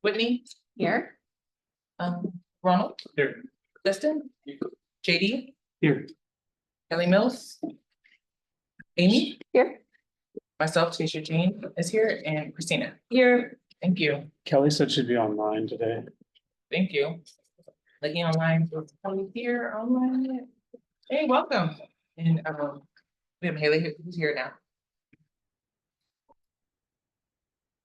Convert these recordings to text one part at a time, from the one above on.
Whitney, Here. Ronald, Here. Justin, JD, Here. Kelly Mills, Amy, Here. myself, Tanisha Jean is here, and Christina. Here. Thank you. Kelly said she'd be online today. Thank you. Looking online, Kelly here online. Hey, welcome. And we have Haley who's here now.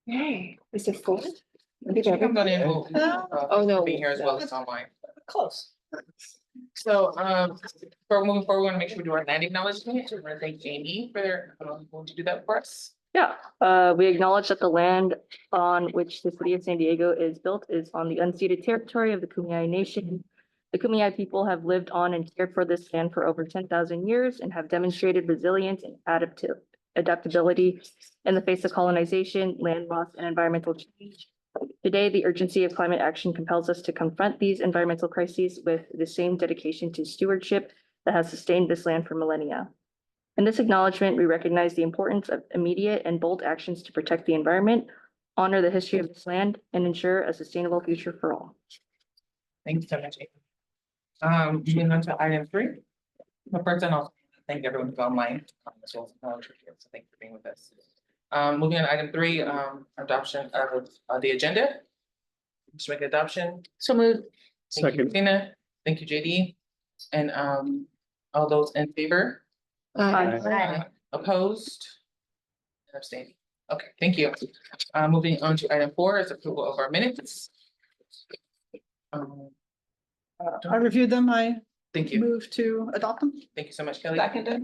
Hey, is it full? She comes on in. Oh, no. Being here as well as online. Close. So, for moving forward, we want to make sure we do our land acknowledgement. So we're going to thank Jamie for their, going to do that for us. Yeah, we acknowledge that the land on which the city of San Diego is built is on the unceded territory of the Kumeyaay Nation. The Kumeyaay people have lived on and cared for this land for over 10,000 years and have demonstrated resilience and adaptability in the face of colonization, land loss, and environmental change. Today, the urgency of climate action compels us to confront these environmental crises with the same dedication to stewardship that has sustained this land for millennia. In this acknowledgement, we recognize the importance of immediate and bold actions to protect the environment, honor the history of this land, and ensure a sustainable future for all. Thank you so much. Moving on to item 3. But first, and I'll thank everyone who's online, as well as so thank you for being with us. Moving on to item 3, adoption of the agenda. Just make adoption. So moved. Thank you, Second. Christina. Thank you, JD. And all those in favor? Aye. Opposed? And abstaining. Okay, thank you. Moving on to item 4 is approval of our minutes. I reviewed them. I Thank you. move to adopt them. Thank you so much, Kelly. Seconded.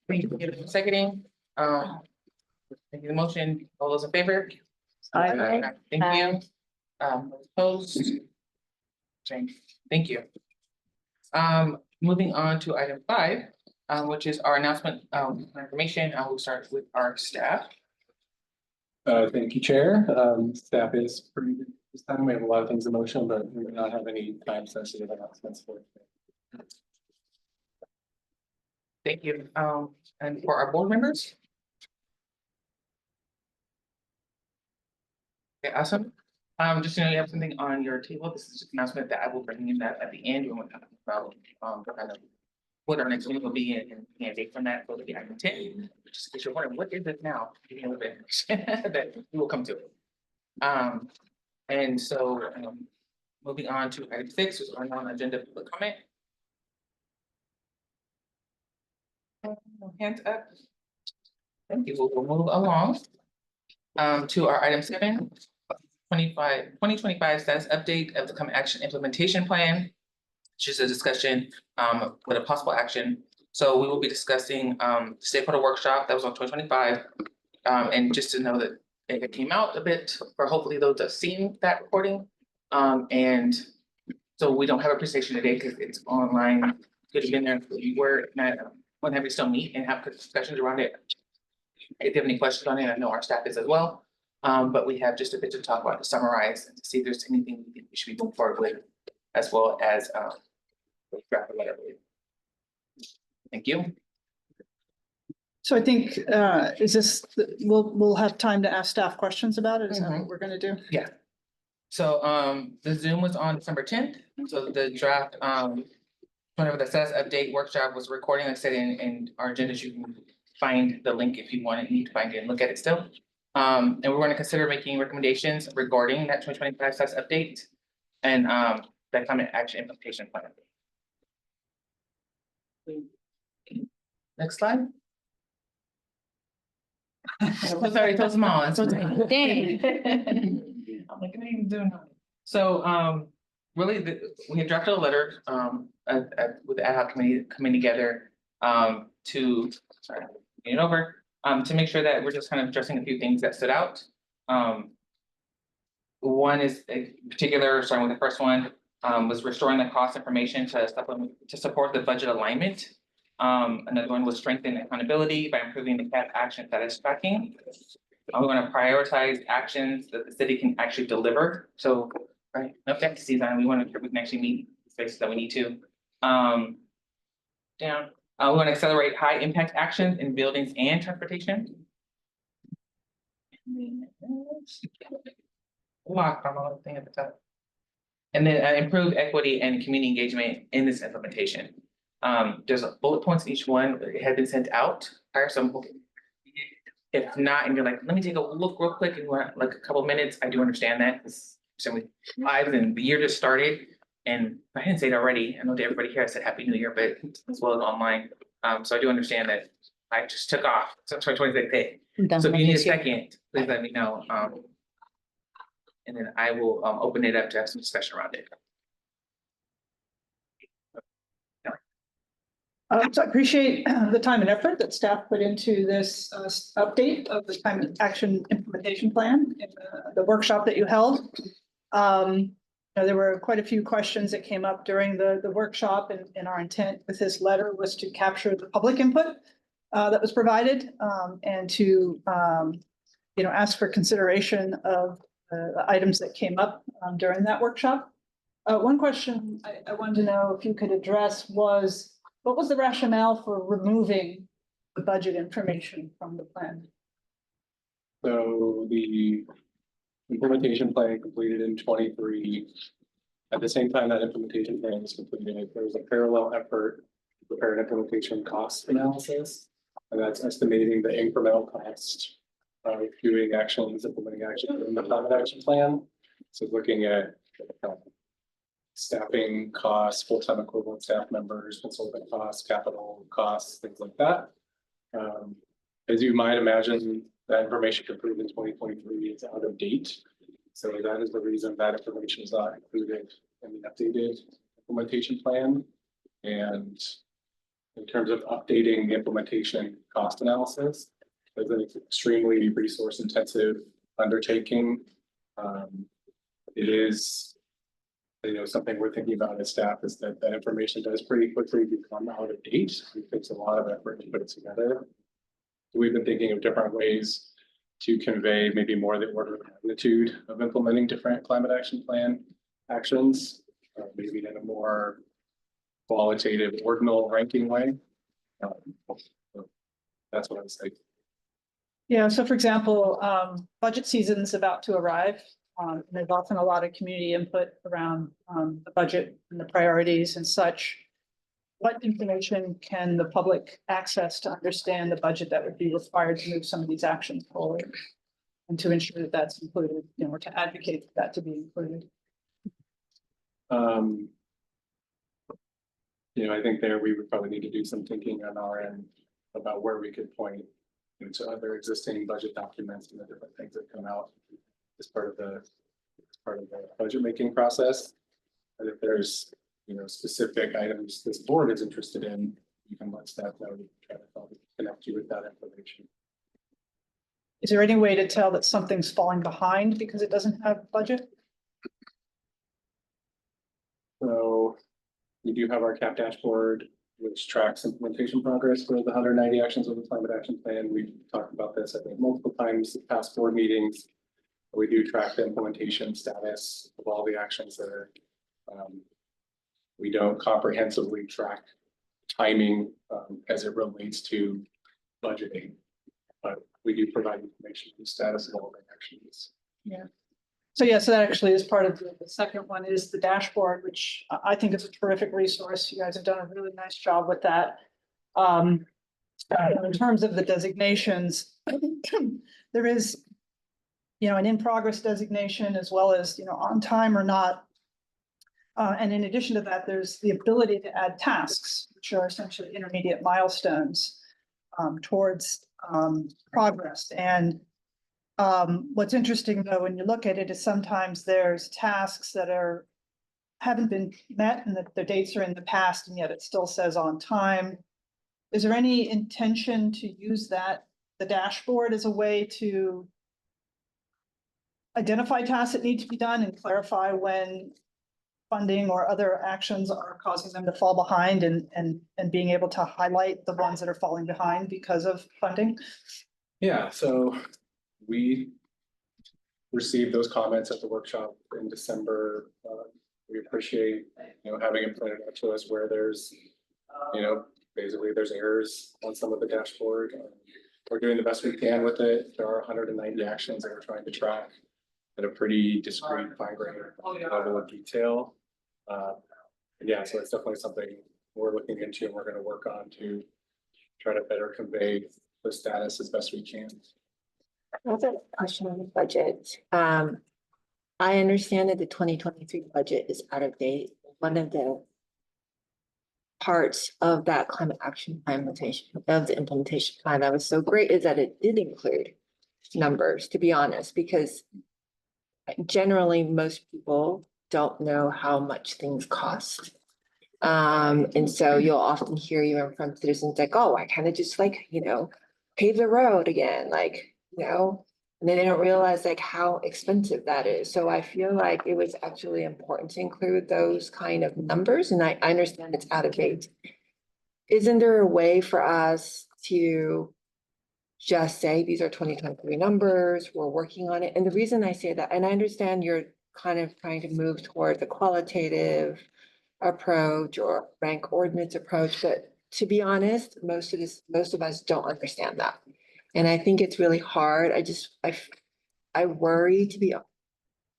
Thank you for seconding. Thank you, the motion. All those in favor? Aye. Thank you. Opposed? Thank you. Moving on to item 5, which is our announcement information. I will start with our staff. Thank you, Chair. Staff is pretty good this time. We have a lot of things in motion, but we do not have any time sensitive announcements for today. Thank you. And for our board members. Okay, awesome. Just so you know, you have something on your table. This is just an announcement that I will bring in that at the end. We want to talk about kind of what our next meeting will be and date from that. So it'll be item 10. Just in case you're wondering, what is it now? Give me a little bit that we will come to it. And so moving on to item 6 is our non-agenda public comment. Hands up. Thank you. We'll move along to our item 7. 2025 status update of the Climate Action Implementation Plan, which is a discussion with a possible action. So we will be discussing stakeholder workshop that was on 2025. And just to know that it came out a bit for hopefully those that have seen that recording. And so we don't have a presentation today because it's online. Could have been there if you were not. When have we still meet and have discussions around it. If you have any questions on it, I know our staff is as well. But we have just a bit to talk about to summarize and to see if there's anything we think we should be moving forward with, as well as draft a letter. Thank you. So I think, is this, we'll have time to ask staff questions about it? Is that what we're gonna do? Yeah. So the Zoom was on December 10th. So the draft, whenever the status update workshop was recording, like I said, in our agendas, you can find the link if you want to need to find it and look at it still. And we're going to consider making recommendations regarding that 2025 status update and that climate action implementation plan. Next slide. I'm sorry, so small. It's so tiny. Dang. I'm like, I ain't doing that. So really, we had drafted a letter with the ad hoc committee coming together to make sure that we're just kind of addressing a few things that stood out. One is in particular, starting with the first one, was restoring the cost information to support the budget alignment. Another one was strengthen accountability by improving the CAP action status tracking. We want to prioritize actions that the city can actually deliver. So, right, no deficits on. We want to make sure we can actually meet the spaces that we need to. We want to accelerate high impact actions in buildings and transportation. Lock on the thing at the top. And then improve equity and community engagement in this implementation. There's bullet points in each one, it had been sent out, prior some. If not, and you're like, let me take a look real quick and want like a couple minutes, I do understand that, because live and the year just started. And I didn't say it already, I know to everybody here, I said Happy New Year, but as well as online, so I do understand that I just took off, so 2026 day. So if you need a second, please let me know, and then I will open it up to have some discussion around it. So I appreciate the time and effort that staff put into this update of the climate action implementation plan in the workshop that you held. There were quite a few questions that came up during the workshop, and our intent with this letter was to capture the public input that was provided, and to ask for consideration of the items that came up during that workshop. One question I wanted to know if you could address was, what was the rationale for removing the budget information from the plan? So the implementation plan completed in 23. At the same time that implementation plan was completed, there was a parallel effort to prepare an implementation cost analysis. And that's estimating the incremental cost of doing actions, implementing actions in the climate action plan. So looking at staffing costs, full-time equivalent staff members, consultant costs, capital costs, things like that. As you might imagine, that information completed in 2023 is out of date. So that is the reason that information is not included in the updated implementation plan. And in terms of updating the implementation cost analysis, it's an extremely resource intensive undertaking. It is, something we're thinking about as staff is that that information does pretty quickly become out of date. It takes a lot of effort to put it together. We've been thinking of different ways to convey maybe more the order of magnitude of implementing different climate action plan actions, maybe in a more qualitative ordinal ranking way. So that's what I would say. Yeah, so for example, budget season's about to arrive. There's often a lot of community input around the budget and the priorities and such. What information can the public access to understand the budget that would be required to move some of these actions forward? And to ensure that that's included, or to advocate for that to be included? I think there we would probably need to do some thinking on our end about where we could point to other existing budget documents and the different things that come out as part of the budget making process. And if there's specific items this board is interested in, you can let staff know to try to connect you with that information. Is there any way to tell that something's falling behind because it doesn't have budget? So we do have our CAP dashboard, which tracks implementation progress for the 190 actions of the climate action plan. We've talked about this, I think, multiple times in past board meetings. We do track the implementation status of all the actions that are. We don't comprehensively track timing as it relates to budgeting, but we do provide information on the status of all the actions. Yeah. So that actually is part of the second one is the dashboard, which I think is a terrific resource. You guys have done a really nice job with that. In terms of the designations, there is, an in-progress designation as well as, on time or not. And in addition to that, there's the ability to add tasks, which are essentially intermediate milestones towards progress. And what's interesting, though, when you look at it, is sometimes there's tasks that haven't been met and that the dates are in the past, and yet it still says on time. Is there any intention to use the dashboard as a way to identify tasks that need to be done and clarify when funding or other actions are causing them to fall behind, and being able to highlight the ones that are falling behind because of funding? Yeah, so we received those comments at the workshop in December. We appreciate, having it pointed out to us where there's, basically there's errors on some of the dashboard. We're doing the best we can with it. There are 190 actions that we're trying to track. at a pretty discrete, fine-grained level of detail. And yeah, so it's definitely something we're looking into and we're gonna work on to try to better convey the status as best we can. I have a question on the budget. I understand that the 2023 budget is out of date. One of the parts of that climate action plan implementation plan that was so great is that it did include numbers, to be honest, because generally most people don't know how much things cost. And so you'll often hear even from citizens like, oh, I kind of just like, pave the road again, like, and then they don't realize like how expensive that is. So I feel like it was actually important to include those kind of numbers, and I understand it's out of date. Isn't there a way for us to just say, these are 2023 numbers, we're working on it? And the reason I say that, and I understand you're kind of trying to move toward the qualitative approach or rank ordinance approach, but to be honest, most of us don't understand that. And I think it's really hard. I worry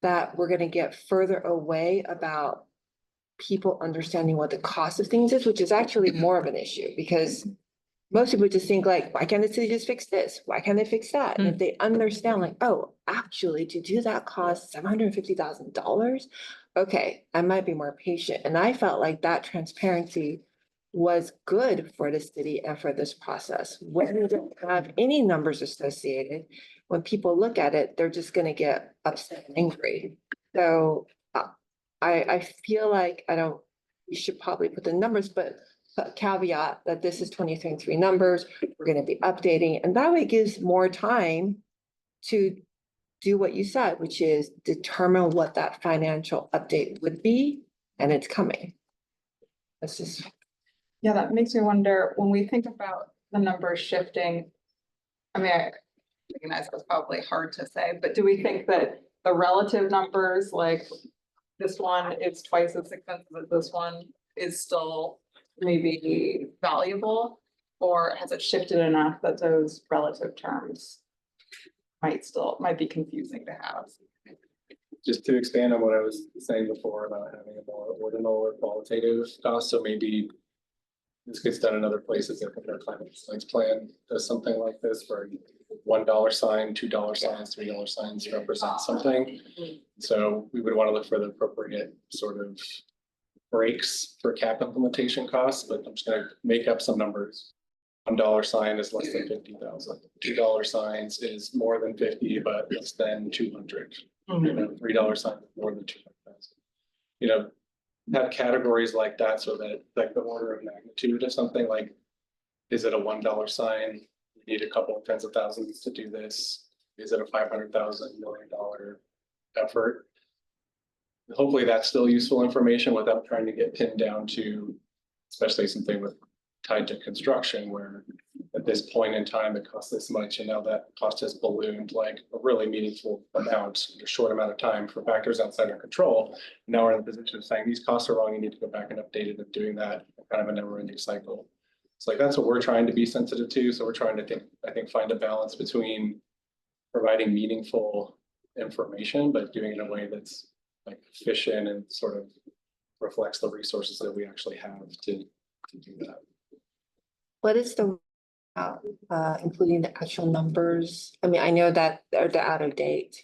that we're gonna get further away about people understanding what the cost of things is, which is actually more of an issue, because most people just think like, why can't the city just fix this? Why can't they fix that? And if they understand like, oh, actually to do that costs $750,000. Okay, I might be more patient. And I felt like that transparency was good for the city and for this process. When we don't have any numbers associated, when people look at it, they're just gonna get upset and angry. So I feel like we should probably put the numbers, but caveat that this is 2023 numbers, we're gonna be updating, and that way it gives more time to do what you said, which is determine what that financial update would be, and it's coming. This is. Yeah, that makes me wonder, when we think about the numbers shifting, I mean, I recognize that's probably hard to say, but do we think that the relative numbers, like this one is twice as expensive as this one, is still maybe valuable? Or has it shifted enough that those relative terms might be confusing to have? Just to expand on what I was saying before about having a more ordinal or qualitative cost, so maybe this gets done in other places. I think our climate science plan does something like this, where $1 sign, $2 signs, $3 signs represent something. So we would want to look for the appropriate sort of breaks for cap implementation costs, but I'm just going to make up some numbers. $1 sign is less than 50,000. $2 signs is more than 50, but less than 200. $3 sign is more than 200,000. Have categories like that, so that like the order of magnitude of something, like, is it a $1 sign? You need a couple of tens of thousands to do this. Is it a $500,000 $1 million effort? Hopefully that's still useful information without trying to get pinned down to, especially something tied to construction, where at this point in time it costs this much, and now that cost has ballooned like a really meaningful amount in a short amount of time for factors outside our control. Now we're in the position of saying these costs are wrong, you need to go back and update it, and doing that kind of a never-ending cycle. It's like that's what we're trying to be sensitive to. So we're trying to find a balance between providing meaningful information, but doing it in a way that's like efficient and sort of reflects the resources that we actually have to do that. What is the, including the actual numbers? I mean, I know that they're out of date.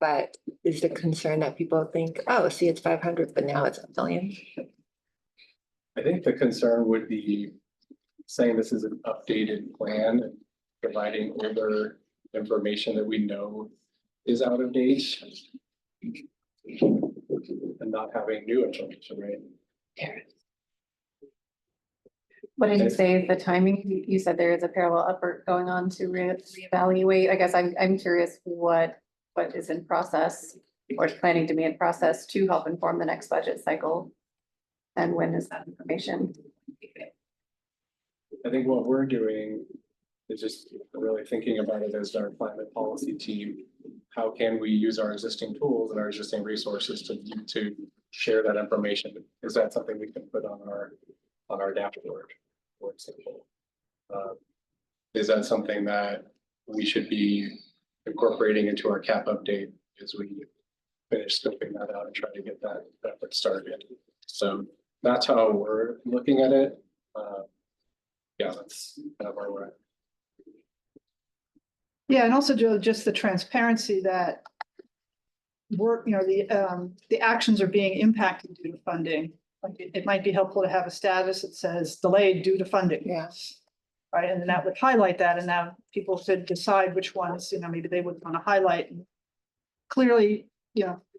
But is the concern that people think, oh, see, it's 500, but now it's 1 million? I think the concern would be saying this is an updated plan and providing older information that we know is out of date. And not having new information, right? What did you say is the timing? You said there is a parallel effort going on to reevaluate. I guess I'm curious what is in process or is planning to be in process to help inform the next budget cycle. And when is that information? I think what we're doing is just really thinking about it as our climate policy team. How can we use our existing tools and our existing resources to share that information? Is that something we can put on our dashboard, for example? Is that something that we should be incorporating into our cap update as we finish scoping that out and try to get that effort started. So that's how we're looking at it. Yeah, that's kind of where we're at. Yeah, and also Joe, just the transparency that work, the actions are being impacted due to funding. Like it might be helpful to have a status that says delayed due to funding. Yeah. Right, and then that would highlight that, and now people should decide which ones, maybe they would want to highlight. And clearly,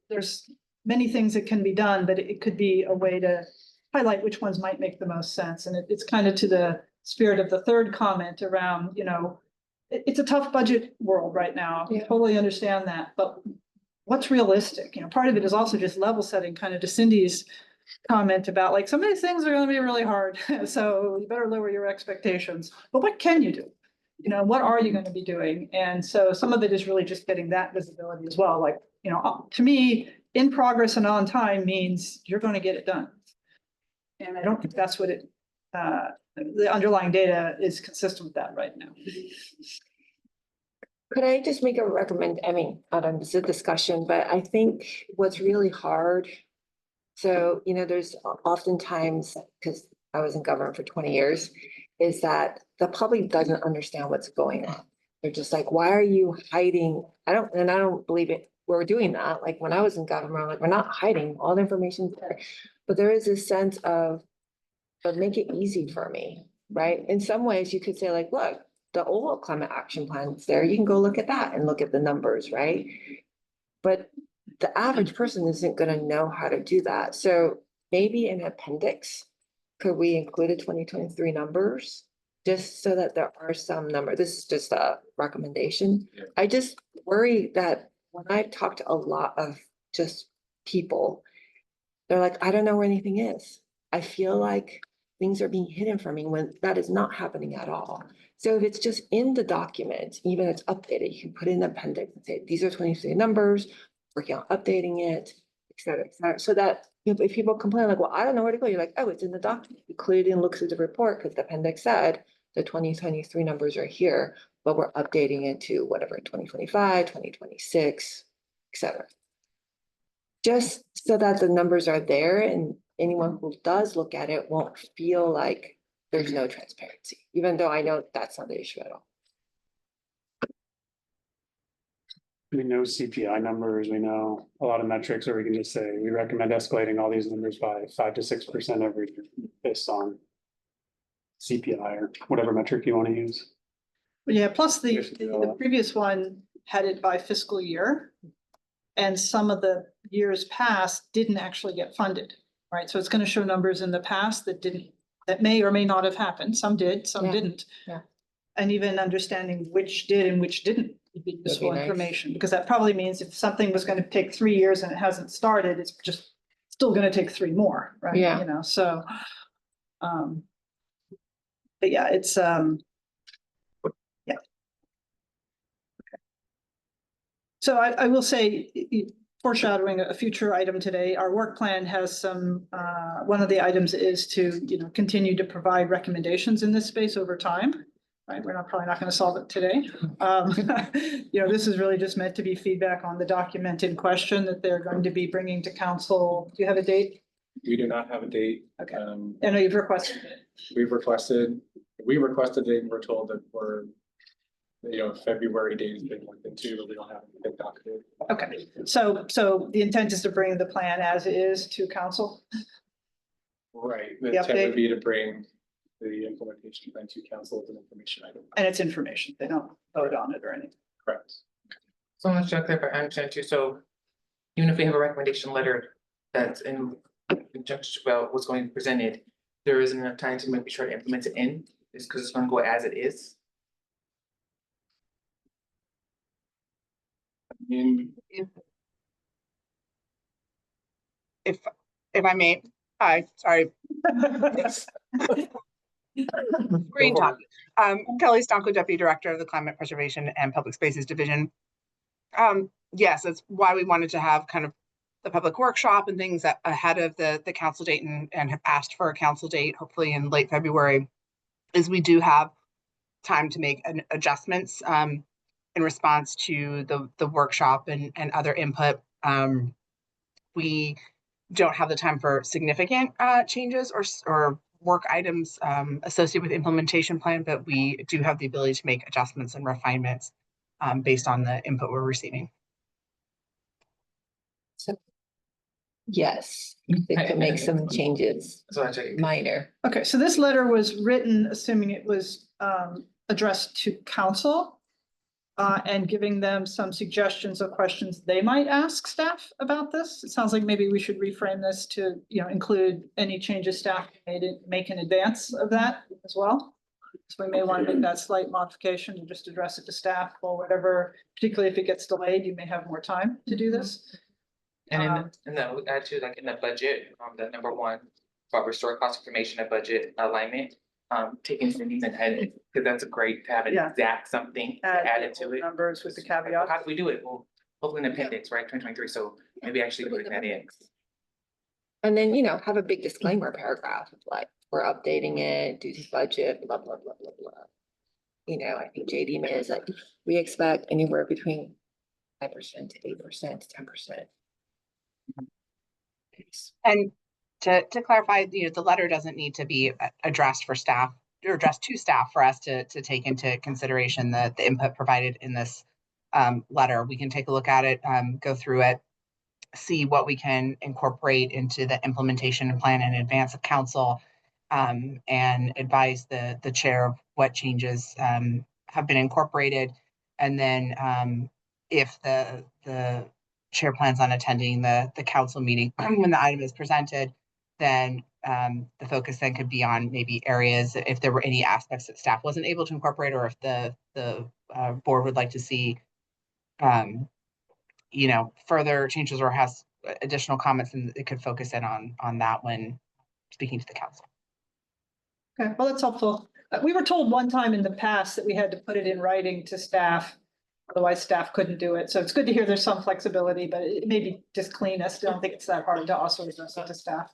there's many things that can be done, but it could be a way to highlight which ones might make the most sense. And it's kind of to the spirit of the third comment around, it's a tough budget world right now. I Yeah. totally understand that, but what's realistic? Part of it is also just level setting, kind of to Cindy's comment about like, some of these things are gonna be really hard. So you better lower your expectations, but what can you do? What are you gonna be doing? And so some of it is really just getting that visibility as well. Like, to me, in progress and on time means you're gonna get it done. And I don't think that's what the underlying data is consistent with that right now. Could I just make a recommend, I mean, I don't know, this is a discussion, but I think what's really hard. So, there's oftentimes, because I was in government for 20 years, is that the public doesn't understand what's going on. They're just like, why are you hiding? I don't believe it. We're doing that. Like when I was in government, I'm like, we're not hiding, all the information's there. But there is this sense of, but make it easy for me, right? In some ways you could say like, look, the old climate action plan is there. You can go look at that and look at the numbers, right? But the average person isn't gonna know how to do that. So maybe an appendix, could we include the 2023 numbers? Just so that there are some number, this is just a recommendation. Yeah. I just worry that when I've talked to a lot of just people, they're like, I don't know where anything is. I feel like things are being hidden from me when that is not happening at all. So if it's just in the document, even if it's updated, you can put in an appendix and say, these are 23 numbers, working on updating it, et cetera, so that if people complain like, well, I don't know where to go, you're like, oh, it's in the document. You clearly didn't look through the report because the appendix said the 2023 numbers are here, but we're updating it to whatever, 2025, 2026, et cetera. Just so that the numbers are there and anyone who does look at it won't feel like there's no transparency, even though I know that's not the issue at all. We know CPI numbers, we know a lot of metrics, or we can just say, we recommend escalating all these numbers by 5 to 6% every year based on CPI or whatever metric you want to use. Yeah, plus the Yes, previous one had it by fiscal year. And some of the years past didn't actually get funded, right? So it's going to show numbers in the past that may or may not have happened. Some did, some Yeah, didn't. yeah. And even understanding which did and which didn't would be useful nice. information, because that probably means if something was going to take 3 years and it hasn't started, it's just still going to take 3 more, right? Yeah. So, but yeah, it's, yeah. So I will say, foreshadowing a future item today, our work plan has some, one of the items is to, continue to provide recommendations in this space over time. Right, we're probably not going to solve it today. This is really just meant to be feedback on the document in question that they're going to be bringing to council. Do you have a date? We do not have a date. Okay. I know you've requested it. We requested it and we're told that February date has been looked into, but we don't have anything documented. Okay, so the intent is to bring the plan as is to council? Right, the The intent update? would be to bring the implementation plan to council as an information item. And it's information, they don't vote on it or anything. Correct. So much to clarify, I understand too, so even if we have a recommendation letter that's in conjunction about what's going to be presented, there isn't enough time to maybe try to implement it in, is because it's gonna go as it is. If I may, hi, sorry, green talk. Kelly Stonko, Deputy Director of the Climate Preservation and Public Spaces Division. Yes, that's why we wanted to have kind of the public workshop and things ahead of the council date and have asked for a council date, hopefully in late February, is we do have time to make adjustments. in response to the workshop and other input. We don't have the time for significant changes or work items associated with implementation plan, but we do have the ability to make adjustments and refinements based on the input we're receiving. Yes, they could make some changes, So I check. minor. Okay, so this letter was written assuming it was addressed to council and giving them some suggestions of questions they might ask staff about this. It sounds like maybe we should reframe this to, include any changes staff make in advance of that as well. So we may want to make that slight modification and just address it to staff or whatever, particularly if it gets delayed, you may have more time to do this. And then we add to like in the budget, the number one, about restore cost information and budget alignment, taking some and edit, because that's great to have an Yeah. exact something added to it. Numbers with the caveat. How do we do it? Well, hopefully in appendix, right, 2023, so maybe actually putting that in. And then, have a big disclaimer paragraph, like, we're updating it due to budget, blah, blah, blah, blah, blah. I think JD made is like, we expect anywhere between 5% to 8% to 10%. And to clarify, the letter doesn't need to be addressed for staff or addressed to staff for us to take into consideration the input provided in this letter. We can take a look at it, go through it, see what we can incorporate into the implementation plan in advance of council, and advise the chair of what changes have been incorporated. And then if the chair plans on attending the council meeting when the item is presented, then the focus then could be on maybe areas, if there were any aspects that staff wasn't able to incorporate, or if the board would like to see further changes or has additional comments, and it could focus in on that when speaking to the council. Okay, well, that's helpful. We were told one time in the past that we had to put it in writing to staff. Otherwise, staff couldn't do it. So it's good to hear there's some flexibility, but it may be just clean. I still don't think it's that hard to also address it to staff.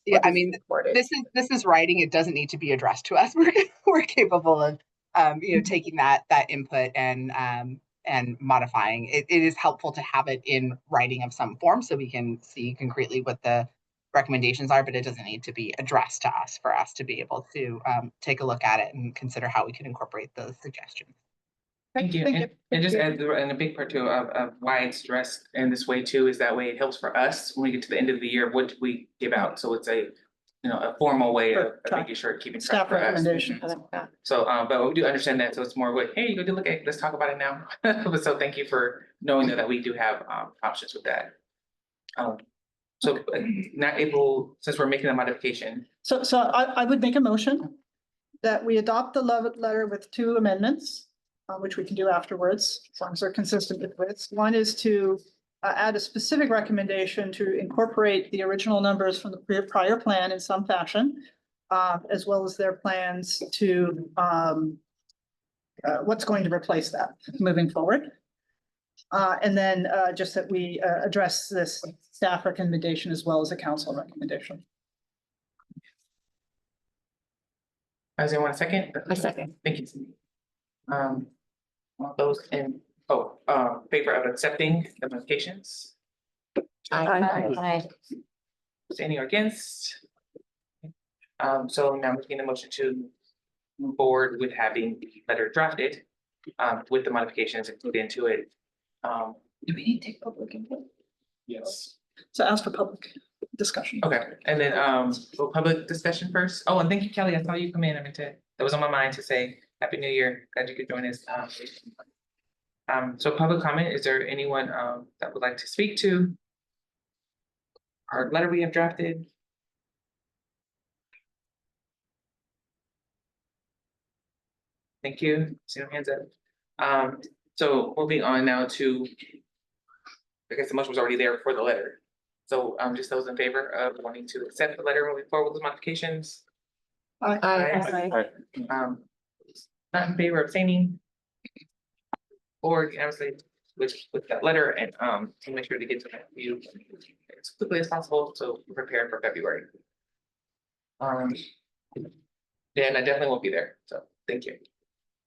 Yeah, I mean, this is writing. It doesn't need to be addressed to us. We're capable of taking that input and modifying. It is helpful to have it in writing of some form so we can see concretely what the recommendations are, but it doesn't need to be addressed to us for us to be able to take a look at it and consider how we can incorporate those suggestions. Thank you. And just add, and a big part too of why it's dressed in this way too, is that way it helps for us when we get to the end of the year, what do we give out? So it's a formal way of making sure keeping track Staff for us. recommendation. So, but we do understand that. So it's more like, hey, you go look at, let's talk about it now. But so thank you for knowing that we do have options with that. So not able, since we're making a modification. So I would make a motion that we adopt the letter with 2 amendments, which we can do afterwards, as long as they're consistent with this. One is to add a specific recommendation to incorporate the original numbers from the prior plan in some fashion, as well as their plans to what's going to replace that moving forward. And then just that we address this staff recommendation as well as a council recommendation. Does anyone want a second? A second. Thank you. All those in favor of accepting the modifications? Aye. Any against? So now we're getting a motion to move forward with having the letter drafted with the modifications included into it. Do we need to take public input? Yes. So ask for public discussion. Okay, and then for public discussion first. Oh, and thank you, Kelly. I saw you come in. I meant to, that was on my mind to say Happy New Year. Glad you could join us. So public comment, is there anyone that would like to speak to our letter we have drafted? Thank you. See no hands up. So moving on now to, I guess the motion was already there for the letter. So just those in favor of wanting to accept the letter moving forward with modifications? Aye. Not in favor of abstaining? Or obviously with that letter and to make sure to get to that view as quickly as possible, so we're prepared for February. Then I definitely won't be there, so thank you.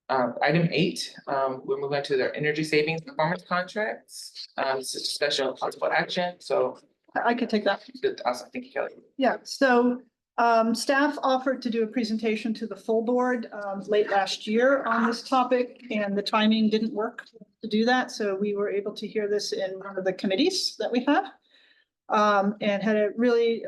Item 8, we're moving to their energy savings performance contracts. This is discussion of possible action, so I could take that. good, awesome, thank you, Kelly. Yeah, so staff offered to do a presentation to the full board late last year on this topic, and the timing didn't work to do that, so we were able to hear this in one of the committees that we have. And had a really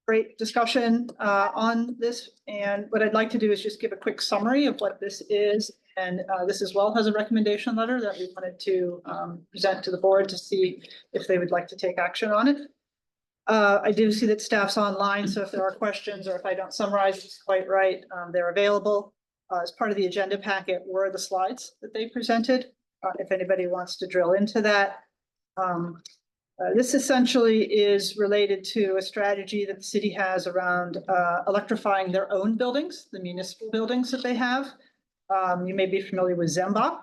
great discussion on this. And what I'd like to do is just give a quick summary of what this is. And this as well has a recommendation letter that we wanted to present to the board to see if they would like to take action on it. I do see that staff's online, so if there are questions or if I don't summarize this quite right, they're available. As part of the agenda packet were the slides that they presented, if anybody wants to drill into that. This essentially is related to a strategy that the city has around electrifying their own buildings, the municipal buildings that they have. You may be familiar with ZEMBOP,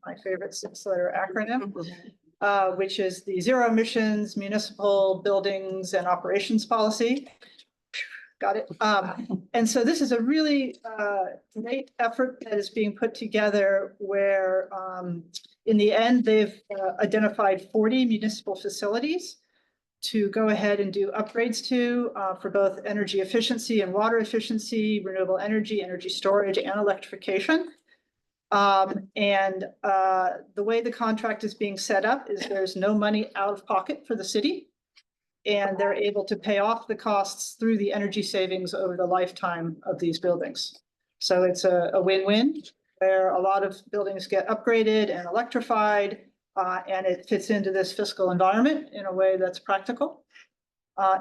my favorite 6-letter acronym, which is the Zero Emissions Municipal Buildings and Operations Policy. Got it. And so this is a really great effort that is being put together where in the end, they've identified 40 municipal facilities to go ahead and do upgrades to for both energy efficiency and water efficiency, renewable energy, energy storage, and electrification. And the way the contract is being set up is there's no money out of pocket for the city. And they're able to pay off the costs through the energy savings over the lifetime of these buildings. So it's a win-win where a lot of buildings get upgraded and electrified, and it fits into this fiscal environment in a way that's practical.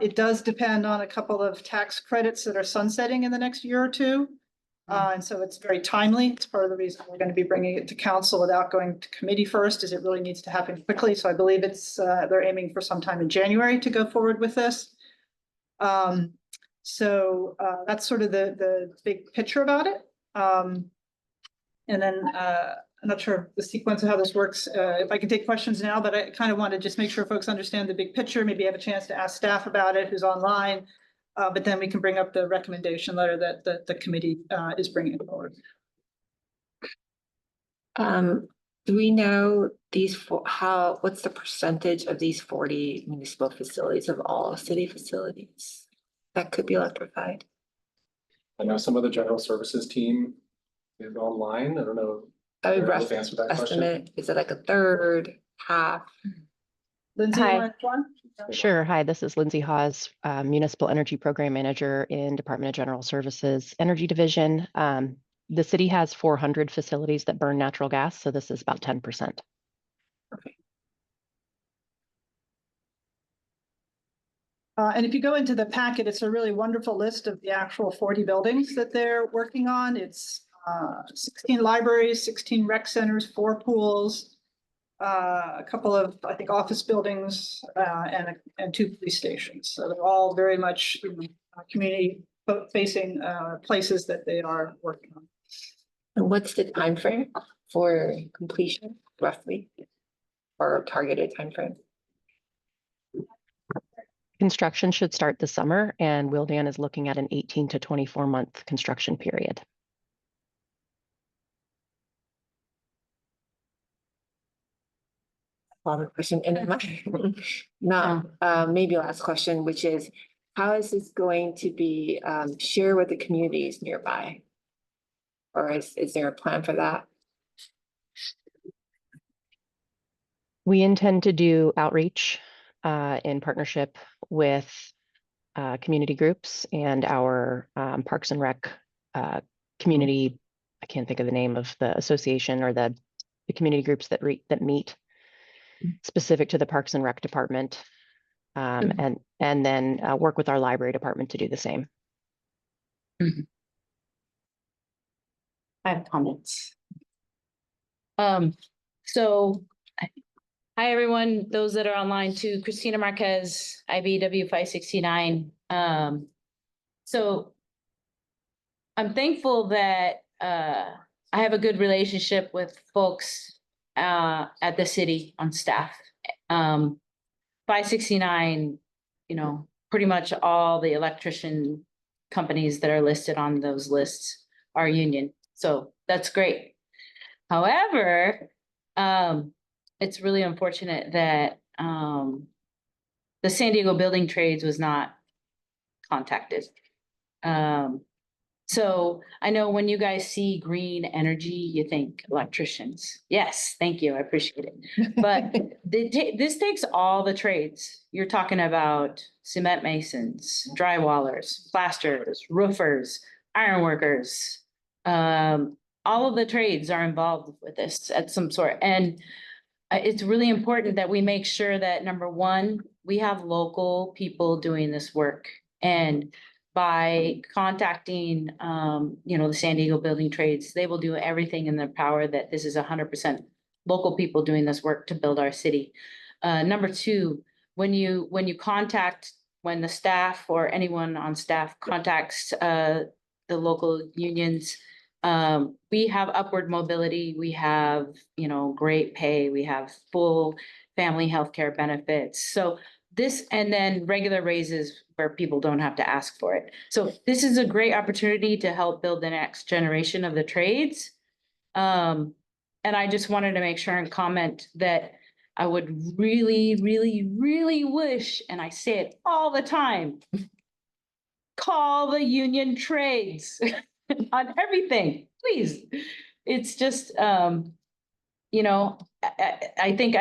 It does depend on a couple of tax credits that are sunsetting in the next year or two. And so it's very timely. It's part of the reason we're going to be bringing it to council without going to committee first, is it really needs to happen quickly. So I believe it's they're aiming for sometime in January to go forward with this. So that's sort of the big picture about it. And then I'm not sure the sequence of how this works, if I can take questions now, but I kind of want to just make sure folks understand the big picture, maybe have a chance to ask staff about it who's online. But then we can bring up the recommendation letter that the committee is bringing forward. Do we know what's the percentage of these 40 municipal facilities of all city facilities that could be electrified? I know some of the general services team is online. I don't know. A They're able rough to answer that question. estimate, is it like a third, half? Lindsay, you Hi. want one? Sure. Hi, this is Lindsay Hawes, Municipal Energy Program Manager in Department of General Services Energy Division. The city has 400 facilities that burn natural gas, so this is about 10%. And if you go into the packet, it's a really wonderful list of the actual 40 buildings that they're working on. It's 16 libraries, 16 rec centers, 4 pools, a couple of, I think, office buildings, and 2 police stations. So they're all very much community facing places that they are working on. And what's the time frame for completion, roughly? Or targeted time frame? Construction should start this summer, and Willdan is looking at an 18 to 24 month construction period. Follow-up question, and then maybe last question, which is, how is this going to be shared with the communities nearby? Or is there a plan for that? We intend to do outreach in partnership with community groups and our Parks and Rec community. I can't think of the name of the association or the community groups that meet specific to the Parks and Rec department, and then work with our library department to do the same. I have comments. So, hi, everyone, those that are online too, Christina Marquez, IBW 569. So I'm thankful that I have a good relationship with folks at the city on staff. 569, pretty much all the electrician companies that are listed on those lists are union. So that's great. However, it's really unfortunate that, the San Diego Building Trades was not contacted. So I know when you guys see green energy, you think electricians. Yes, thank you, I appreciate it. But this takes all the trades. You're talking about cement masons, drywallers, plasterers, roofers, ironworkers. All of the trades are involved with this at some sort. And it's really important that we make sure that, number one, we have local people doing this work. And by contacting, the San Diego Building Trades, they will do everything in their power that this is 100% local people doing this work to build our city. Number two, when the staff or anyone on staff contacts the local unions, we have upward mobility, we have, great pay, we have full family healthcare benefits. So this, and then regular raises where people don't have to ask for it. So this is a great opportunity to help build the next generation of the trades. And I just wanted to make sure and comment that I would really, really, really wish, and I say it all the time, call the union trades on everything, please. It's just, I think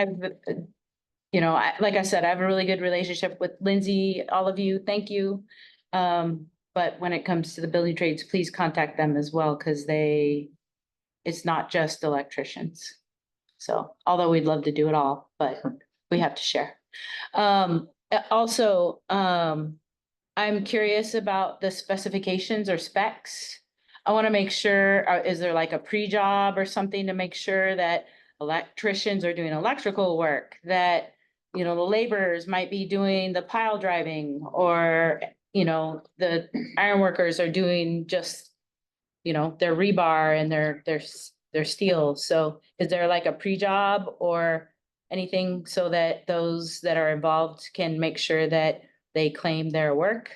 like I said, I have a really good relationship with Lindsay, all of you, thank you. But when it comes to the building trades, please contact them as well, because it's not just electricians. So, although we'd love to do it all, but we have to share. Also, I'm curious about the specifications or specs. I want to make sure, is there like a pre-job or something to make sure that electricians are doing electrical work, that, the laborers might be doing the pile driving, or, the iron workers are doing just, their rebar and their steel. So is there like a pre-job or anything so that those that are involved can make sure that they claim their work?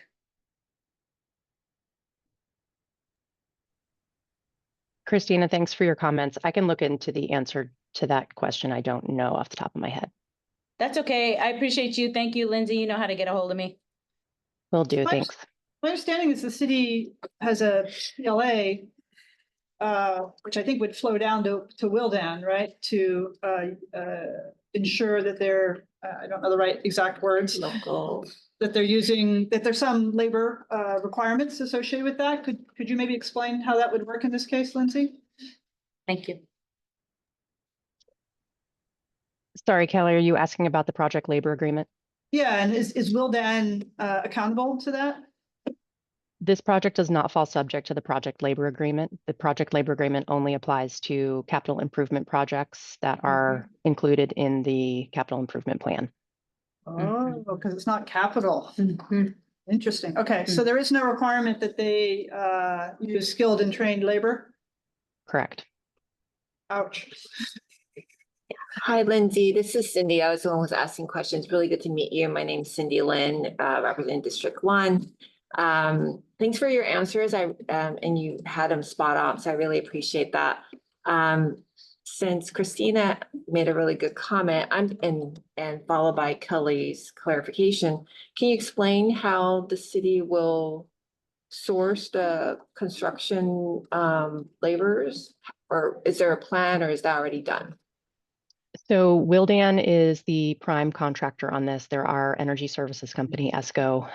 Christina, thanks for your comments. I can look into the answer to that question. I don't know off the top of my head. That's okay. I appreciate you. Thank you, Lindsay. You know how to get a hold of me. Will do. Thanks. My understanding is the city has a PLA, which I think would flow down to Wildan, right? To ensure that they're, I don't know the right exact words. Local. That there's some labor requirements associated with that. Could you maybe explain how that would work in this case, Lindsay? Thank you. Sorry, Kelly, are you asking about the project labor agreement? Yeah, and is Wildan accountable to that? This project does not fall subject to the project labor agreement. The project labor agreement only applies to capital improvement projects that are included in the capital improvement plan. Oh, because it's not capital. Interesting. Okay, so there is no requirement that they use skilled and trained labor? Correct. Ouch. Hi, Lindsay. This is Cindy. I was the one who was asking questions. Really good to meet you. My name's Cindy Lynn, representing District 1. Thanks for your answers. And you had them spot on, so I really appreciate that. Since Christina made a really good comment, and followed by Kelly's clarification, can you explain how the city will source the construction laborers? Or is there a plan, or is that already done? So Wildan is the prime contractor on this. They're our energy services company, ESCO.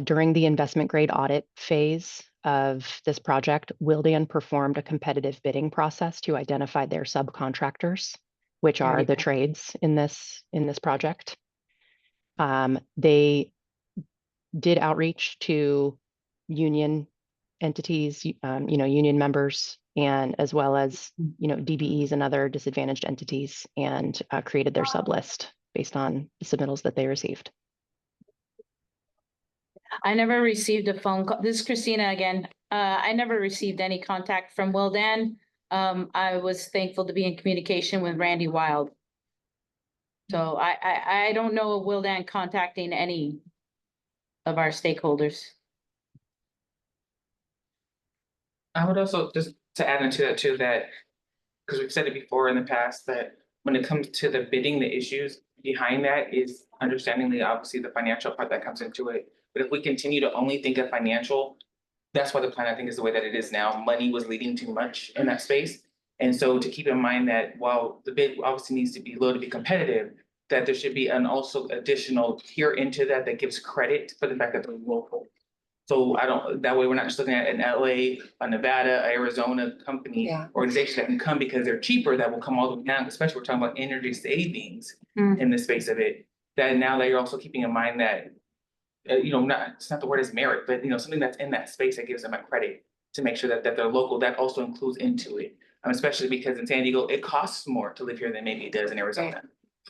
During the investment grade audit phase of this project, Wildan performed a competitive bidding process to identify their subcontractors, which are the trades in this project. They did outreach to union entities, union members, and as well as, DBEs and other disadvantaged entities, and created their sub list based on the submittals that they received. I never received a phone call. This is Christina again. I never received any contact from Wildan. I was thankful to be in communication with Randy Wild. So I don't know of Wildan contacting any of our stakeholders. I would also, just to add into that too, that because we've said it before in the past, that when it comes to the bidding, the issues behind that is understandingly, obviously, the financial part that comes into it. But if we continue to only think of financial, that's why the plan, I think, is the way that it is now. Money was leading too much in that space. And so to keep in mind that while the bid obviously needs to be low to be competitive, that there should be an also additional tier into that that gives credit for the fact that they're local. So that way we're not just looking at an LA, a Nevada, Arizona company, Yeah. organization that can come because they're cheaper, that will come all the way down, especially we're talking about energy savings Mm. in the space of it. That now that you're also keeping in mind that, it's not the word is merit, but something that's in that space that gives them a credit to make sure that they're local, that also includes into it. Especially because in San Diego, it costs more to live here than maybe it does in Arizona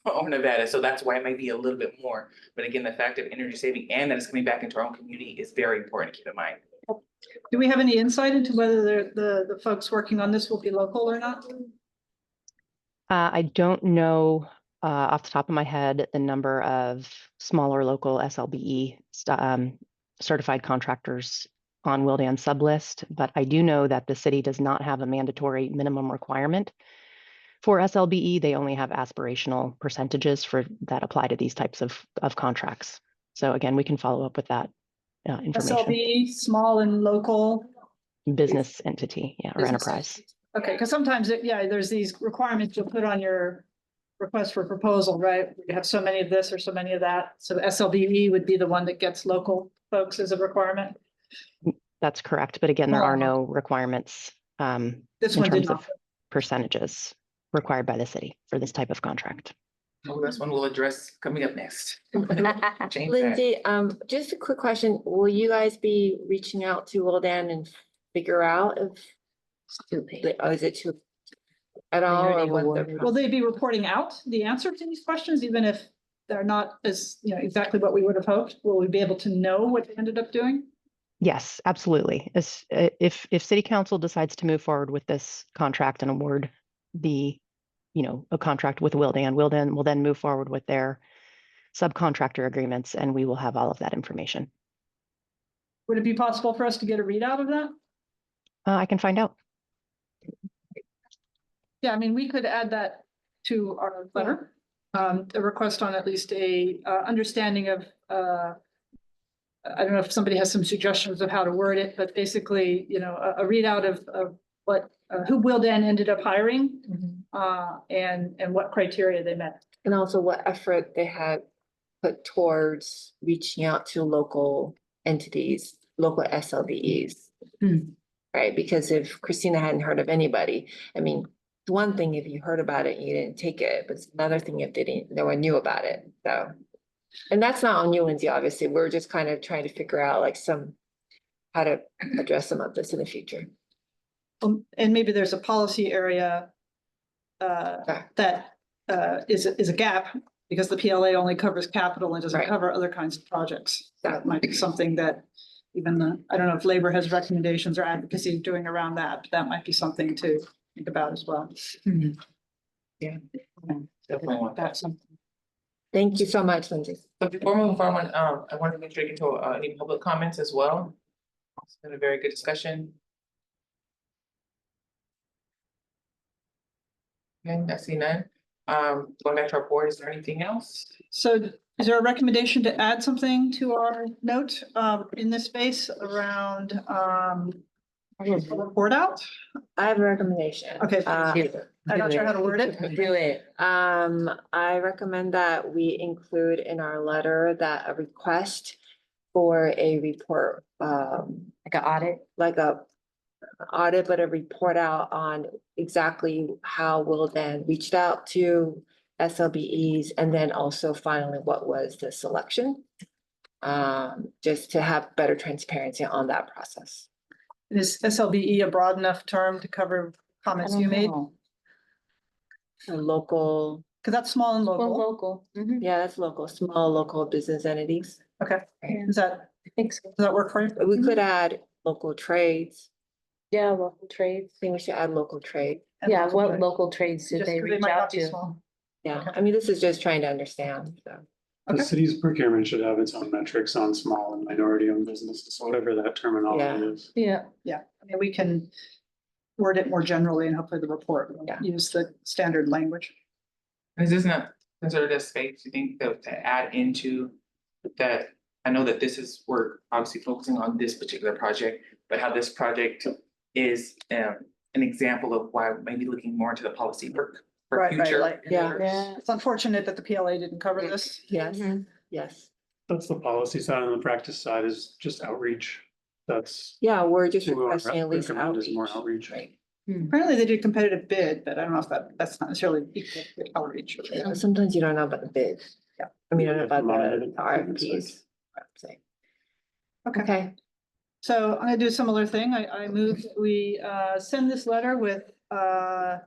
or Nevada. So that's why it might be a little bit more. But again, the fact of energy saving and that it's coming back into our own community is very important to keep in mind. Do we have any insight into whether the folks working on this will be local or not? I don't know off the top of my head the number of smaller local SLBE certified contractors on Willdan sublist, but I do know that the city does not have a mandatory minimum requirement for SLBE. They only have aspirational percentages that apply to these types of contracts. So again, we can follow up with that information. SLB, small and local. Business entity, yeah, or Business enterprise. Okay, because sometimes, there's these requirements you'll put on your request for proposal, right? You have so many of this or so many of that. So the SLBE would be the one that gets local folks as a requirement. That's correct. But again, there are Oh. no requirements This in one did terms not. of percentages required by the city for this type of contract. Well, that's one we'll address coming up next. Change that. Lindsay, just a quick question. Will you guys be reaching out to Willdan and figure out if, is it too at all? Or what the Will they be reporting out the answer to these questions, even if they're not as, exactly what we would have hoped? Will we be able to know what they ended up doing? Yes, absolutely. If city council decides to move forward with this contract and award a contract with Willdan will then move forward with their subcontractor agreements, and we will have all of that information. Would it be possible for us to get a readout of that? I can find out. Yeah, I mean, we could add that to our letter, a request on at least a understanding of, I don't know if somebody has some suggestions of how to word it, but basically, a readout of what, who Willdan ended up hiring, and what criteria they met. And also what effort they had put towards reaching out to local entities, local SLBEs. Right, because if Christina hadn't heard of anybody, I mean, it's one thing if you heard about it and you didn't take it, but it's another thing if no one knew about it, so. And that's not on you, Lindsay, obviously, we're just kind of trying to figure out how to address some of this in the future. And maybe there's a policy area that is a gap, because the PLA only covers capital and doesn't Right. cover other kinds of projects. That might be something that even I don't know if labor has recommendations or advocacy doing around that, but that might be something to think about as well. Yeah. Definitely want that. That's something. Thank you so much, Lindsay. So before moving forward, I wanted to make sure you get to any public comments as well. It's been a very good discussion. Okay, I see none. Going back to our board, is there anything else? So is there a recommendation to add something to our note in this space around report out? I have a recommendation. Okay. I'm not sure how to word it. Do it. I recommend that we include in our letter that a request for a report, Like an audit? like a audit, but a report out on exactly how Willdan reached out to SLBEs, and then also finally what was the selection. Just to have better transparency on that process. Is SLBE a broad enough term to cover comments you made? A local, Because that's small and Well, local. local. Mhm. yeah, that's local, small local business entities. Okay, does that I think so. work for you? We could add local trades. Yeah, local trades. I think we should add local trade. And Yeah, local what trade. local trades did Just they 'cause reach might out not be to? small. Yeah, I mean, this is just trying to understand, so. The Okay. city's procurement should have its own metrics on small and minority owned businesses, whatever that terminology Yeah. is. Yeah. Yeah, I mean, we can word it more generally and hopefully the report will Yeah. use the standard language. Is this not considered a space, you think, to add into that? I know that this is, we're obviously focusing on this particular project, but how this project is an example of why maybe looking more into the policy work for Right, future. like, Yeah. It's unfortunate that the PLA didn't cover this. Yes, yes. That's the policy side, and the practice side is just outreach. That's. Yeah, we're just what we wanna requesting at least recommend is more outreach. outreach. Right. Apparently they did competitive bid, but I don't know if that's not necessarily equal to outreach. Yeah, sometimes you don't know about the bid. Yeah. I mean, I don't know about Monitor the the RFPs. I would say. Okay. Okay, So I'm gonna do a similar thing. I move that we send this letter with an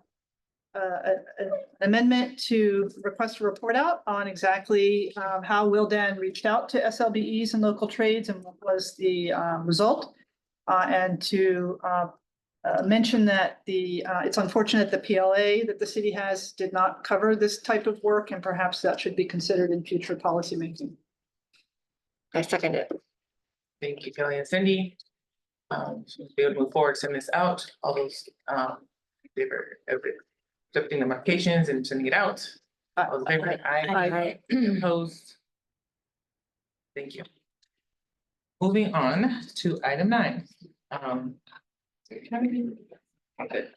amendment to request a report out on exactly how Wildan reached out to SLBEs and local trades and what was the result. And to mention that it's unfortunate the PLA that the city has did not cover this type of work, and perhaps that should be considered in future policymaking. I second it. Thank you, Kelly and Cindy. So be able to move forward, send this out, all those, they were accepting the modifications and sending it out. All those in favor? Aye. Opposed? Thank you. Moving on to item 9. Okay.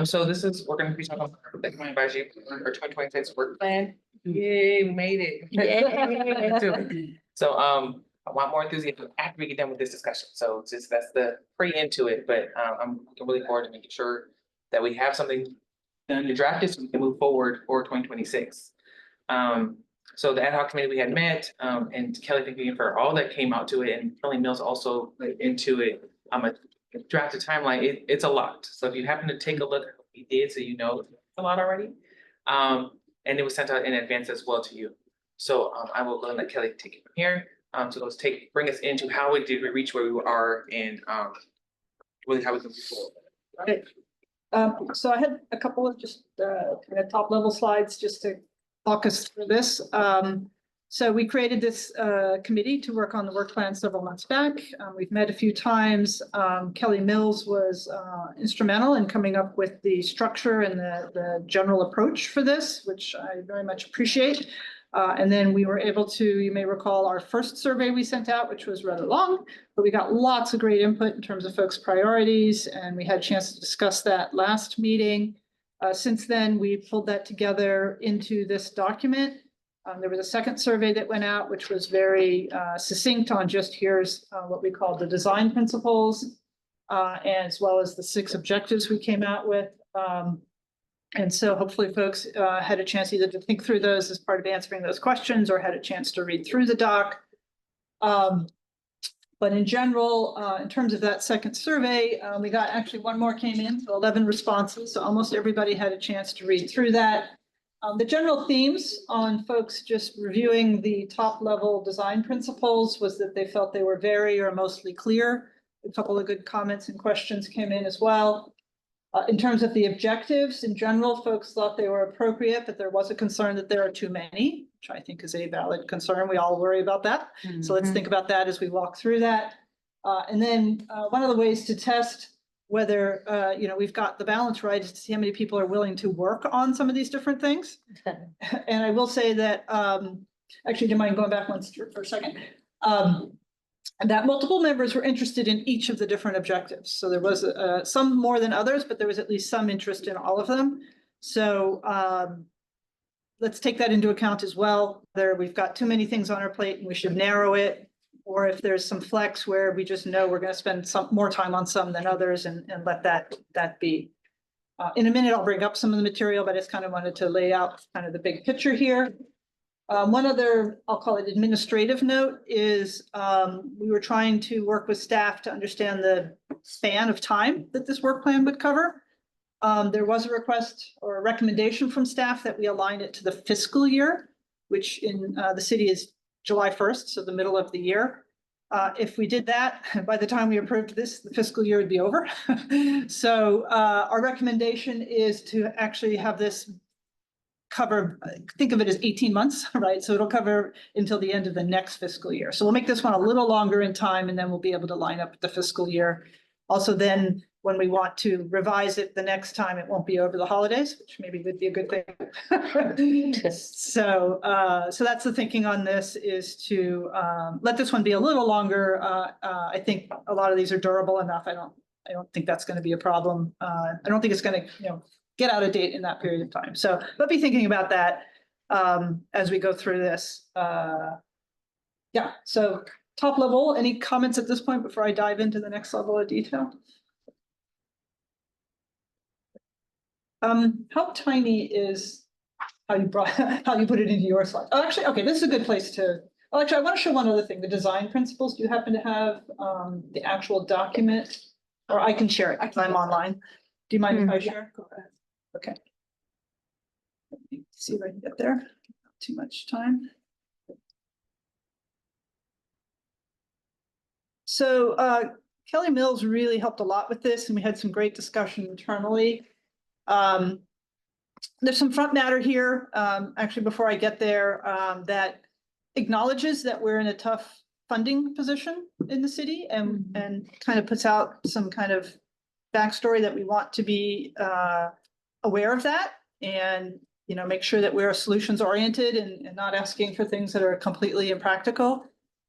So this is, we're gonna be talking about the County Advisory for our 2026 work plan. Yay, we made it. Yay. So, I want more enthusiasm after we get done with this discussion. So just that's the pre into it, but I'm really forward to making sure that we have something done to draft it so we can move forward for 2026. So the ad hoc committee we had met, and Kelly, thank you for all that came out to it, and Kelly Mills also went into it. A drafted timeline, it's a lot. So if you happen to take a look at what we did, so you know it's a lot already. And it was sent out in advance as well to you. So I will go and let Kelly take it from here. So let's bring us into how we did reach where we are and really how we can move forward. Okay. So I had a couple of just kind of top level slides just to walk us through this. So we created this committee to work on the work plan several months back. We've met a few times. Kelly Mills was instrumental in coming up with the structure and the general approach for this, which I very much appreciate. And then we were able to, you may recall, our first survey we sent out, which was rather long, but we got lots of great input in terms of folks' priorities, and we had a chance to discuss that last meeting. Since then, we pulled that together into this document. There was a second survey that went out, which was very succinct on just here's what we call the design principles, as well as the 6 objectives we came out with. And so hopefully folks had a chance either to think through those as part of answering those questions or had a chance to read through the doc. But in general, in terms of that second survey, we got actually one more came in, so 11 responses. So almost everybody had a chance to read through that. The general themes on folks just reviewing the top level design principles was that they felt they were very or mostly clear. A couple of good comments and questions came in as well. In terms of the objectives, in general, folks thought they were appropriate, but there was a concern that there are too many, which I think is a valid concern. We all worry about that. So let's think about that as we walk through that. And then one of the ways to test whether, we've got the balance right is to see how many people are willing to work on some of these different things. And I will say that, actually, do you mind going back once for a second? That multiple members were interested in each of the different objectives. So there was some more than others, but there was at least some interest in all of them. So let's take that into account as well. We've got too many things on our plate and we should narrow it. Or if there's some flex where we just know we're going to spend some more time on some than others and let that be. In a minute, I'll bring up some of the material, but I just kind of wanted to lay out kind of the big picture here. One other, I'll call it administrative note, is we were trying to work with staff to understand the span of time that this work plan would cover. There was a request or a recommendation from staff that we align it to the fiscal year, which in the city is July 1st, so the middle of the year. If we did that, by the time we approved this, the fiscal year would be over. So our recommendation is to actually have this cover, think of it as 18 months, right? So it'll cover until the end of the next fiscal year. So we'll make this one a little longer in time and then we'll be able to line up the fiscal year. Also then when we want to revise it the next time, it won't be over the holidays, which maybe would be a good thing. So, so that's the thinking on this, is to let this one be a little longer. I think a lot of these are durable enough. I don't think that's going to be a problem. I don't think it's going to, get out of date in that period of time. So, but be thinking about that as we go through this. Yeah, so top level, any comments at this point before I dive into the next level of detail? How tiny is how you put it into your slide? Oh, actually, okay, this is a good place to, oh, actually, I want to show one other thing, the design principles. Do you happen to have the actual document? Or I can share it if I'm online. Do you mind if I share? Go ahead. Okay. Let me see if I can get there. Not too much time. So Kelly Mills really helped a lot with this, and we had some great discussion internally. There's some front matter here, actually, before I get there, that acknowledges that we're in a tough funding position in the city, and kind of puts out some kind of backstory that we want to be aware of that, and make sure that we're solutions oriented and not asking for things that are completely impractical.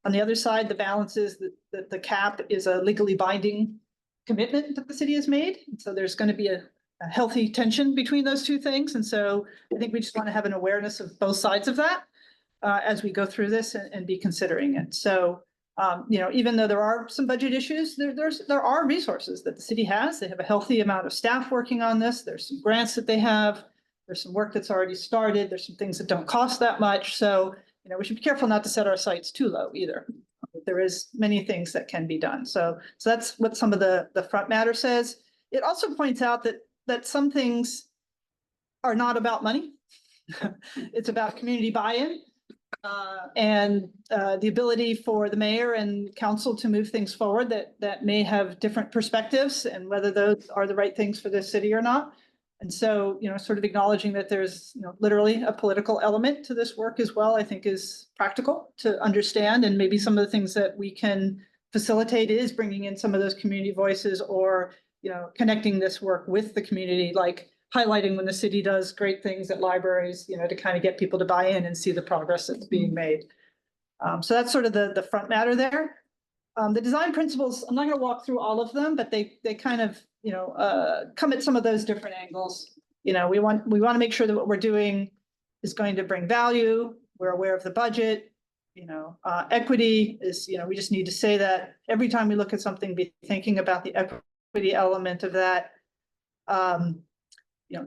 On the other side, the balance is that the cap is a legally binding commitment that the city has made. So there's going to be a healthy tension between those two things. And so I think we just want to have an awareness of both sides of that as we go through this and be considering it. So, even though there are some budget issues, there are resources that the city has. They have a healthy amount of staff working on this. There's some grants that they have. There's some work that's already started. There's some things that don't cost that much. So, we should be careful not to set our sights too low either. There is many things that can be done. So that's what some of the front matter says. It also points out that some things are not about money. It's about community buy-in and the ability for the mayor and council to move things forward that may have different perspectives, and whether those are the right things for this city or not. And so, sort of acknowledging that there's, literally a political element to this work as well, I think is practical to understand. And maybe some of the things that we can facilitate is bringing in some of those community voices, or, connecting this work with the community, like highlighting when the city does great things at libraries, to kind of get people to buy in and see the progress that's being made. So that's sort of the front matter there. The design principles, I'm not going to walk through all of them, but they kind of, come at some of those different angles. We want to make sure that what we're doing is going to bring value. We're aware of the budget. Equity is, we just need to say that every time we look at something, be thinking about the equity element of that.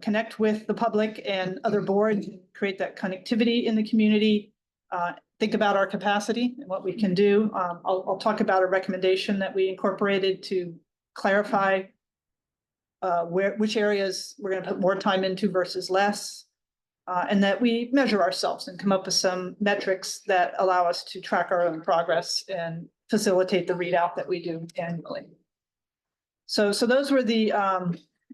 Connect with the public and other boards, create that connectivity in the community. Think about our capacity and what we can do. I'll talk about a recommendation that we incorporated to clarify which areas we're going to put more time into versus less, and that we measure ourselves and come up with some metrics that allow us to track our own progress and facilitate the readout that we do annually. So those were the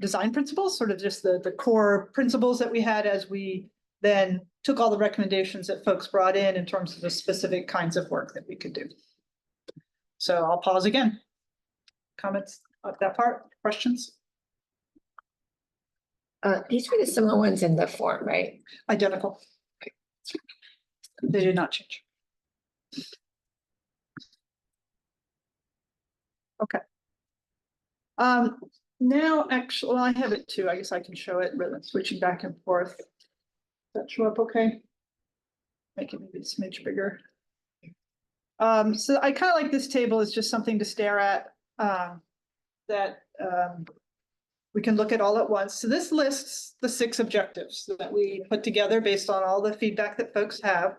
design principles, sort of just the core principles that we had as we then took all the recommendations that folks brought in terms of the specific kinds of work that we could do. So I'll pause again. Comments on that part, questions? These were the similar ones in the form, right? Identical. They did not change. Okay. Now, actually, well, I have it too. I guess I can show it rather than switching back and forth. Does that show up okay? Make it maybe a smidge bigger. So I kind of like this table as just something to stare at that we can look at all at once. So this lists the 6 objectives that we put together based on all the feedback that folks have.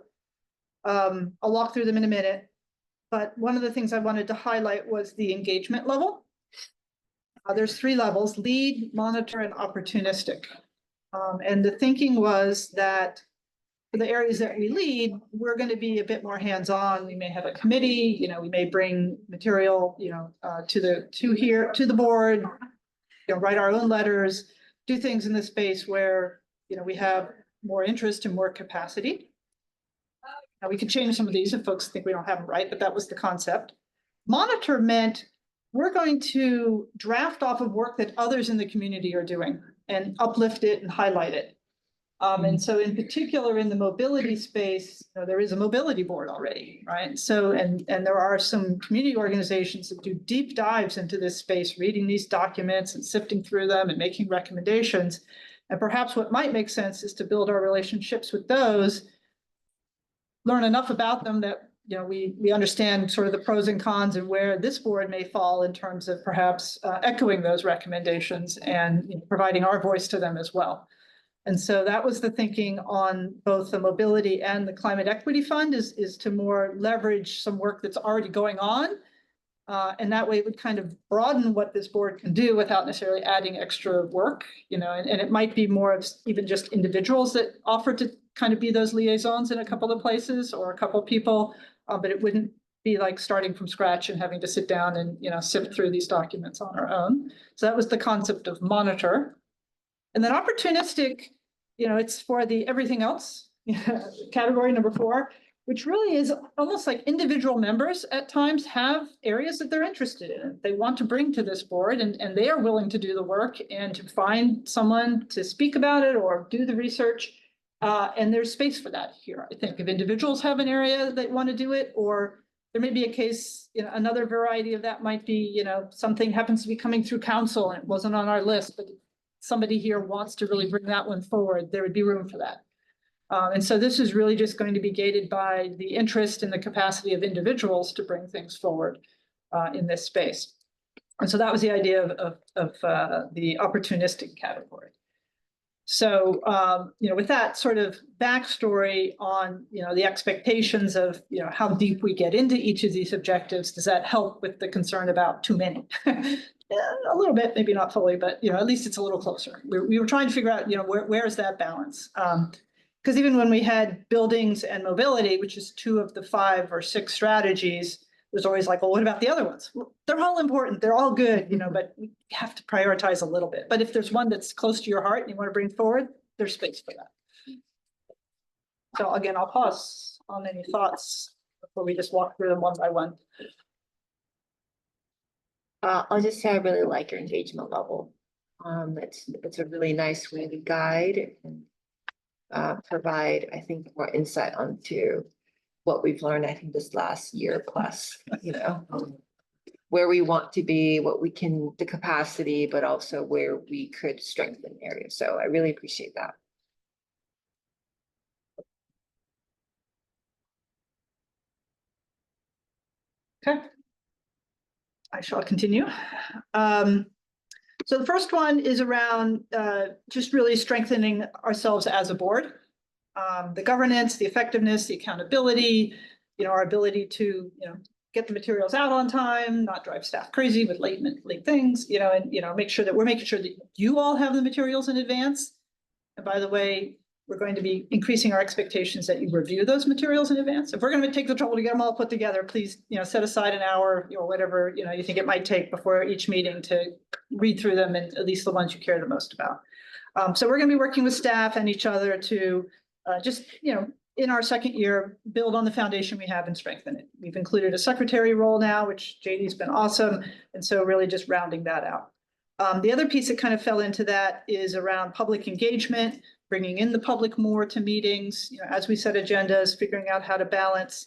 I'll walk through them in a minute, but one of the things I wanted to highlight was the engagement level. There's 3 levels: lead, monitor, and opportunistic. And the thinking was that for the areas that we lead, we're going to be a bit more hands-on. We may have a committee, we may bring material, to the board, write our own letters, do things in the space where, we have more interest and more capacity. Now we could change some of these if folks think we don't have them right, but that was the concept. Monitor meant we're going to draft off of work that others in the community are doing and uplift it and highlight it. And so in particular, in the mobility space, there is a mobility board already, right? So, and there are some community organizations that do deep dives into this space, reading these documents and sifting through them and making recommendations. And perhaps what might make sense is to build our relationships with those, learn enough about them that, we understand sort of the pros and cons and where this board may fall in terms of perhaps echoing those recommendations and providing our voice to them as well. And so that was the thinking on both the mobility and the climate equity fund is to more leverage some work that's already going on. And that way it would kind of broaden what this board can do without necessarily adding extra work, and it might be more of even just individuals that offer to kind of be those liaisons in a couple of places or a couple of people, but it wouldn't be like starting from scratch and having to sit down and, sift through these documents on our own. So that was the concept of monitor. And then opportunistic, it's for the everything else, category number 4, which really is almost like individual members at times have areas that they're interested in. They want to bring to this board and they are willing to do the work and to find someone to speak about it or do the research. And there's space for that here. I think if individuals have an area that want to do it, or there may be a case, another variety of that might be, something happens to be coming through council and it wasn't on our list, but somebody here wants to really bring that one forward, there would be room for that. And so this is really just going to be gated by the interest and the capacity of individuals to bring things forward in this space. And so that was the idea of the opportunistic category. So, with that sort of backstory on, the expectations of, how deep we get into each of these objectives, does that help with the concern about too many? A little bit, maybe not fully, but, at least it's a little closer. We were trying to figure out, where is that balance? Because even when we had buildings and mobility, which is 2 of the 5 or 6 strategies, there's always like, well, what about the other ones? Well, they're all important. They're all good, but we have to prioritize a little bit. But if there's one that's close to your heart and you want to bring forward, there's space for that. So again, I'll pause on any thoughts before we just walk through them one by one. I'll just say I really like your engagement level. It's a really nice way to guide and provide, I think, more insight onto what we've learned, I think, this last year plus, where we want to be, what we can, the capacity, but also where we could strengthen areas. So I really appreciate that. Okay. I shall continue. So the first one is around just really strengthening ourselves as a board. The governance, the effectiveness, the accountability, our ability to, get the materials out on time, not drive staff crazy with late things, and, make sure that we're making sure that you all have the materials in advance. And by the way, we're going to be increasing our expectations that you review those materials in advance. If we're going to take the trouble to get them all put together, please, set aside an hour, or whatever, you think it might take before each meeting to read through them, and at least the ones you care the most about. So we're going to be working with staff and each other to just, in our second year, build on the foundation we have and strengthen it. We've included a secretary role now, which JD's been awesome. And so really just rounding that out. The other piece that kind of fell into that is around public engagement, bringing in the public more to meetings, as we set agendas, figuring out how to balance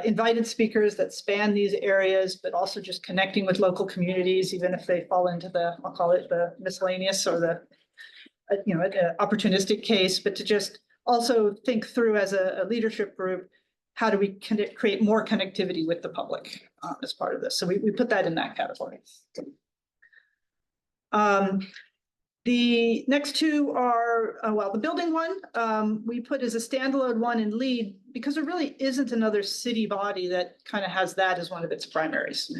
invited speakers that span these areas, but also just connecting with local communities, even if they fall into the, I'll call it the miscellaneous or the, opportunistic case, but to just also think through as a leadership group, how do we create more connectivity with the public as part of this? So we put that in that category. The next 2 are, well, the building one, we put as a standalone one in lead because there really isn't another city body that kind of has that as one of its primaries.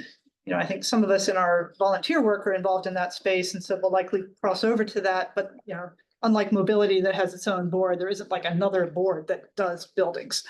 I think some of us in our volunteer work are involved in that space, and so we'll likely cross over to that. But, unlike mobility that has its own board, there isn't like another board that does buildings.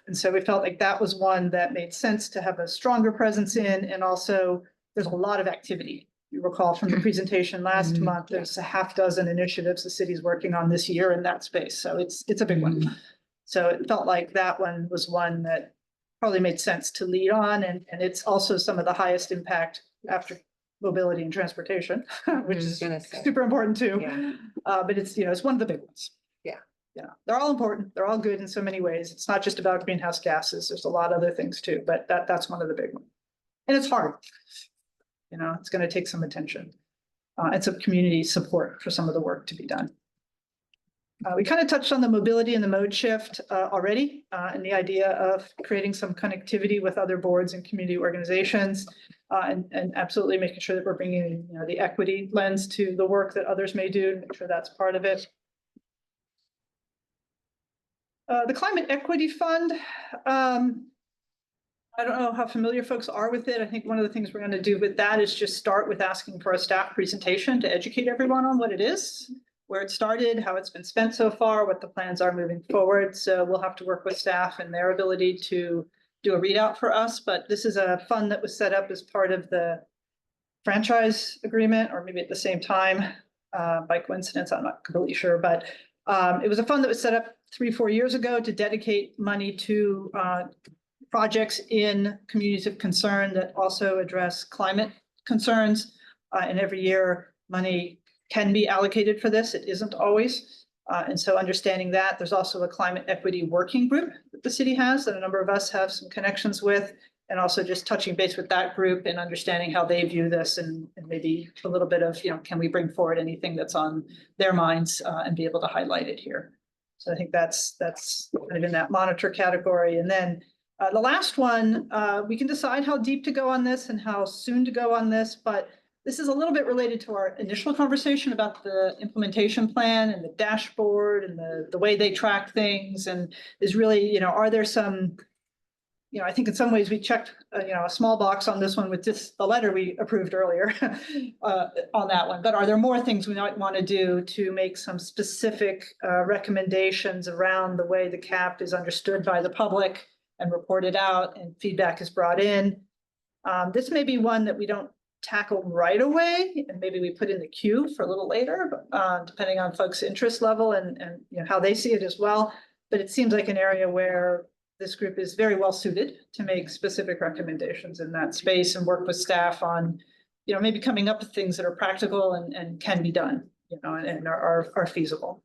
And so we felt like that was one that made sense to have a stronger presence in, and also there's a lot of activity. You recall from the presentation last month, there's a half dozen initiatives the city's working on this year in that space. So it's a big one. So it felt like that one was one that probably made sense to lead on. And it's also some of the highest impact after mobility and transportation, which is Gonna say. super important too. Yeah. But it's, it's one of the big ones. Yeah. Yeah, they're all important. They're all good in so many ways. It's not just about greenhouse gases. There's a lot of other things too, but that's one of the big ones. And it's hard. It's gonna take some attention. And some community support for some of the work to be done. We kind of touched on the mobility and the mode shift already, and the idea of creating some connectivity with other boards and community organizations, and absolutely making sure that we're bringing, the equity lens to the work that others may do, and make sure that's part of it. The Climate Equity Fund, I don't know how familiar folks are with it. I think one of the things we're going to do with that is just start with asking for a staff presentation to educate everyone on what it is, where it started, how it's been spent so far, what the plans are moving forward. So we'll have to work with staff and their ability to do a readout for us. But this is a fund that was set up as part of the franchise agreement, or maybe at the same time, by coincidence, I'm not completely sure. But it was a fund that was set up 3-4 years ago to dedicate money to projects in communities of concern that also address climate concerns. And every year, money can be allocated for this. It isn't always. And so understanding that, there's also a climate equity working group that the city has that a number of us have some connections with, and also just touching base with that group and understanding how they view this, and maybe a little bit of, can we bring forward anything that's on their minds and be able to highlight it here. So I think that's kind of in that monitor category. And then the last one, we can decide how deep to go on this and how soon to go on this, but this is a little bit related to our initial conversation about the implementation plan and the dashboard and the way they track things, and is really, are there some, I think in some ways we checked, a small box on this one with just the letter we approved earlier on that one. But are there more things we might want to do to make some specific recommendations around the way the CAP is understood by the public and reported out and feedback is brought in? This may be one that we don't tackle right away, and maybe we put in the queue for a little later, depending on folks' interest level and how they see it as well. But it seems like an area where this group is very well suited to make specific recommendations in that space and work with staff on, maybe coming up with things that are practical and can be done, and are feasible.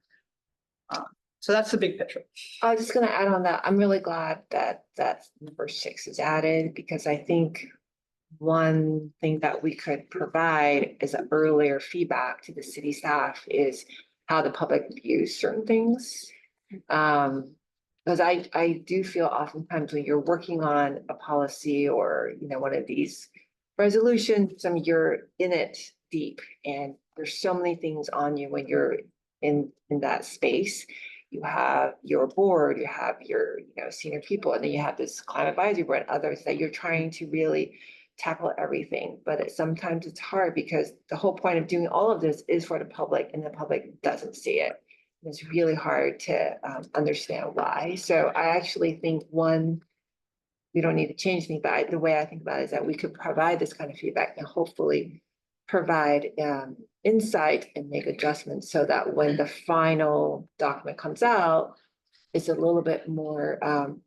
So that's the big picture. I was just gonna add on that. I'm really glad that number 6 is added, because I think one thing that we could provide as an earlier feedback to the city staff is how the public views certain things. Because I do feel oftentimes when you're working on a policy or, one of these resolutions, you're in it deep, and there's so many things on you when you're in that space. You have your board, you have your, senior people, and then you have this climate advisory board and others that you're trying to really tackle everything. But sometimes it's hard because the whole point of doing all of this is for the public, and the public doesn't see it. And it's really hard to understand why. So I actually think, one, we don't need to change anything, but the way I think about it is that we could provide this kind of feedback and hopefully provide insight and make adjustments so that when the final document comes out, it's a little bit more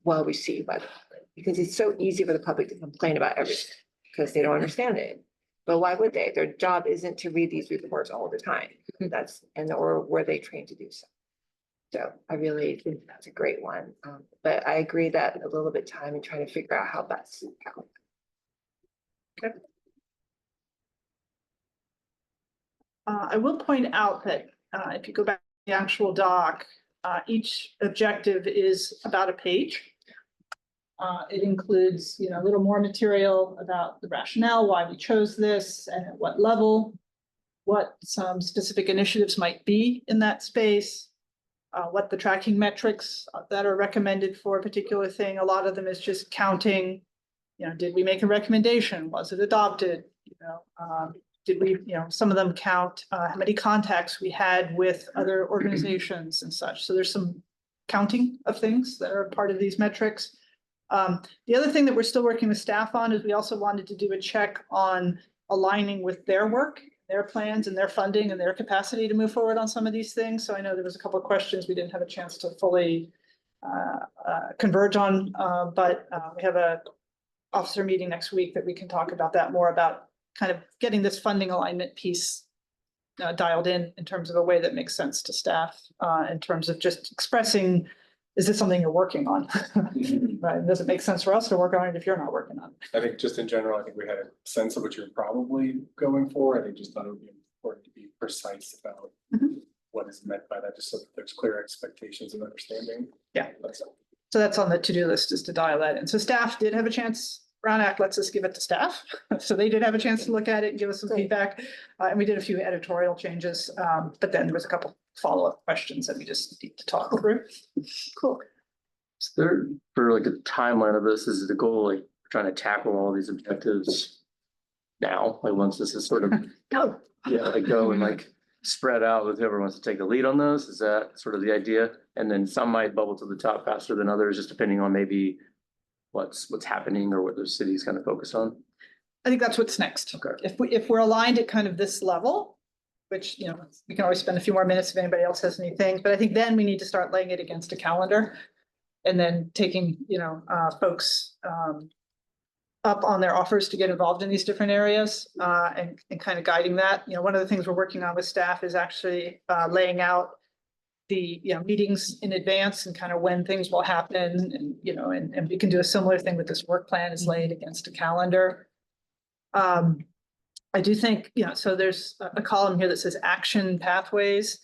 well received by the public, because it's so easy for the public to complain about everything because they don't understand it. But why would they? Their job isn't to read these reports all the time. Or were they trained to do so? So I really think that's a great one. But I agree that a little bit time in trying to figure out how best to tackle it. Okay. I will point out that if you go back to the actual doc, each objective is about a page. It includes, a little more material about the rationale, why we chose this, and at what level, what some specific initiatives might be in that space, what the tracking metrics that are recommended for a particular thing. A lot of them is just counting, did we make a recommendation? Was it adopted? Did we, some of them count how many contacts we had with other organizations and such. So there's some counting of things that are part of these metrics. The other thing that we're still working with staff on is we also wanted to do a check on aligning with their work, their plans and their funding and their capacity to move forward on some of these things. So I know there was a couple of questions we didn't have a chance to fully converge on, but we have a officer meeting next week that we can talk about that more, about kind of getting this funding alignment piece dialed in terms of a way that makes sense to staff, in terms of just expressing, is this something you're working on? Right, does it make sense for us to work on it if you're not working on it? I think just in general, I think we had a sense of what you're probably going for. I think just thought it would be important to be precise about Mhm. what is meant by that, just so that there's clear expectations and understanding. Yeah. That's all. So that's on the to-do list, is to dial that in. So staff did have a chance. Brown Act lets us give it to staff. So they did have a chance to look at it and give us some Great. feedback. And we did a few editorial changes, but then there was a couple follow-up questions that we just need to talk through. Cool. Is there, for like a timeline of this, is the goal like trying to tackle all these objectives now, like once this is sort of, Go. yeah, like go and like spread out with whoever wants to take the lead on those? Is that sort of the idea? And then some might bubble to the top faster than others, just depending on maybe what's happening or what those cities kind of focus on. I think that's what's next. Okay. If we're aligned at kind of this level, which, you know, we can always spend a few more minutes if anybody else has anything, but I think then we need to start laying it against a calendar. And then taking, you know, folks up on their offers to get involved in these different areas, and kind of guiding that. You know, one of the things we're working on with staff is actually laying out the, you know, meetings in advance and kind of when things will happen, and, you know, and we can do a similar thing with this work plan, is laid against a calendar. I do think, you know, so there's a column here that says action pathways,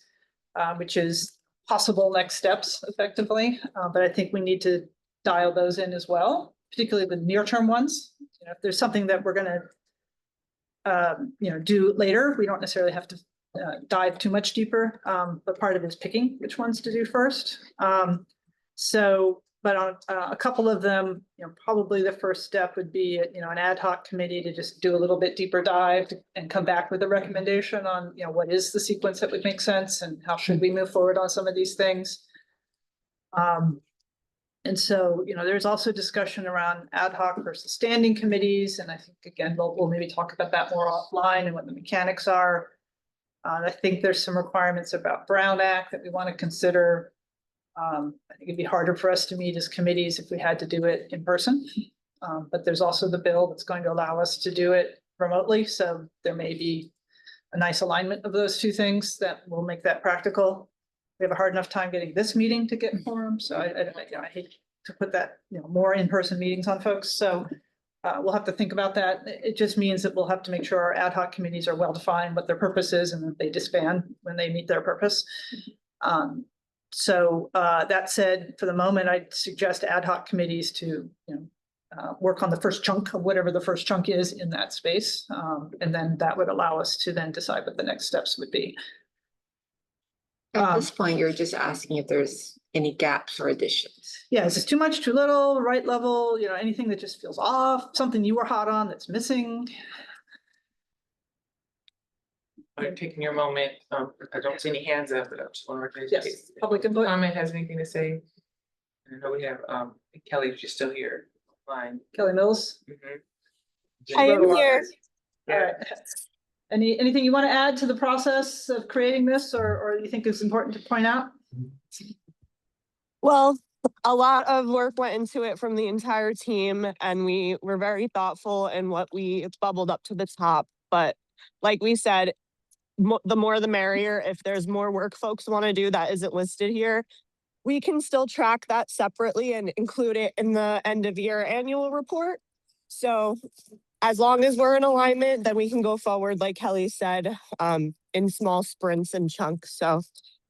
which is possible next steps effectively, but I think we need to dial those in as well, particularly the near-term ones. You know, if there's something that we're gonna you know, do later, we don't necessarily have to dive too much deeper, but part of it is picking which ones to do first. But on a couple of them, you know, probably the first step would be, you know, an ad hoc committee to just do a little bit deeper dive and come back with a recommendation on, you know, what is the sequence that would make sense and how should we move forward on some of these things. And so, you know, there's also discussion around ad hoc versus standing committees. And I think, again, we'll maybe talk about that more offline and what the mechanics are. I think there's some requirements about Brown Act that we want to consider. I think it'd be harder for us to meet as committees if we had to do it in person. But there's also the bill that's going to allow us to do it remotely. So there may be a nice alignment of those two things that will make that practical. We have a hard enough time getting this meeting to get quorum. So I hate to put that, you know, more in-person meetings on folks. So we'll have to think about that. It just means that we'll have to make sure our ad hoc committees are well-defined, what their purpose is, and that they disband when they meet their purpose. So that said, for the moment, I'd suggest ad hoc committees to, you know, work on the first chunk of whatever the first chunk is in that space. And then that would allow us to then decide what the next steps would be. At this point, you're just asking if there's any gaps or additions. Yeah, is this too much, too little, right level, you know, anything that just feels off, something you were hot on that's missing? I'm taking your moment. I don't see any hands up, but I just want to recognize. Yes, public input. Comment has anything to say? I know we have Kelly, if she's still here. Fine. Kelly Mills. Mhm. I am here. All right. Anything you want to add to the process of creating this, or you think is important to point out? Well, a lot of work went into it from the entire team, and we were very thoughtful in what we bubbled up to the top. But like we said, the more the merrier. If there's more work folks want to do that isn't listed here, we can still track that separately and include it in the end of year annual report. So as long as we're in alignment, then we can go forward, like Kelly said, in small sprints and chunks. So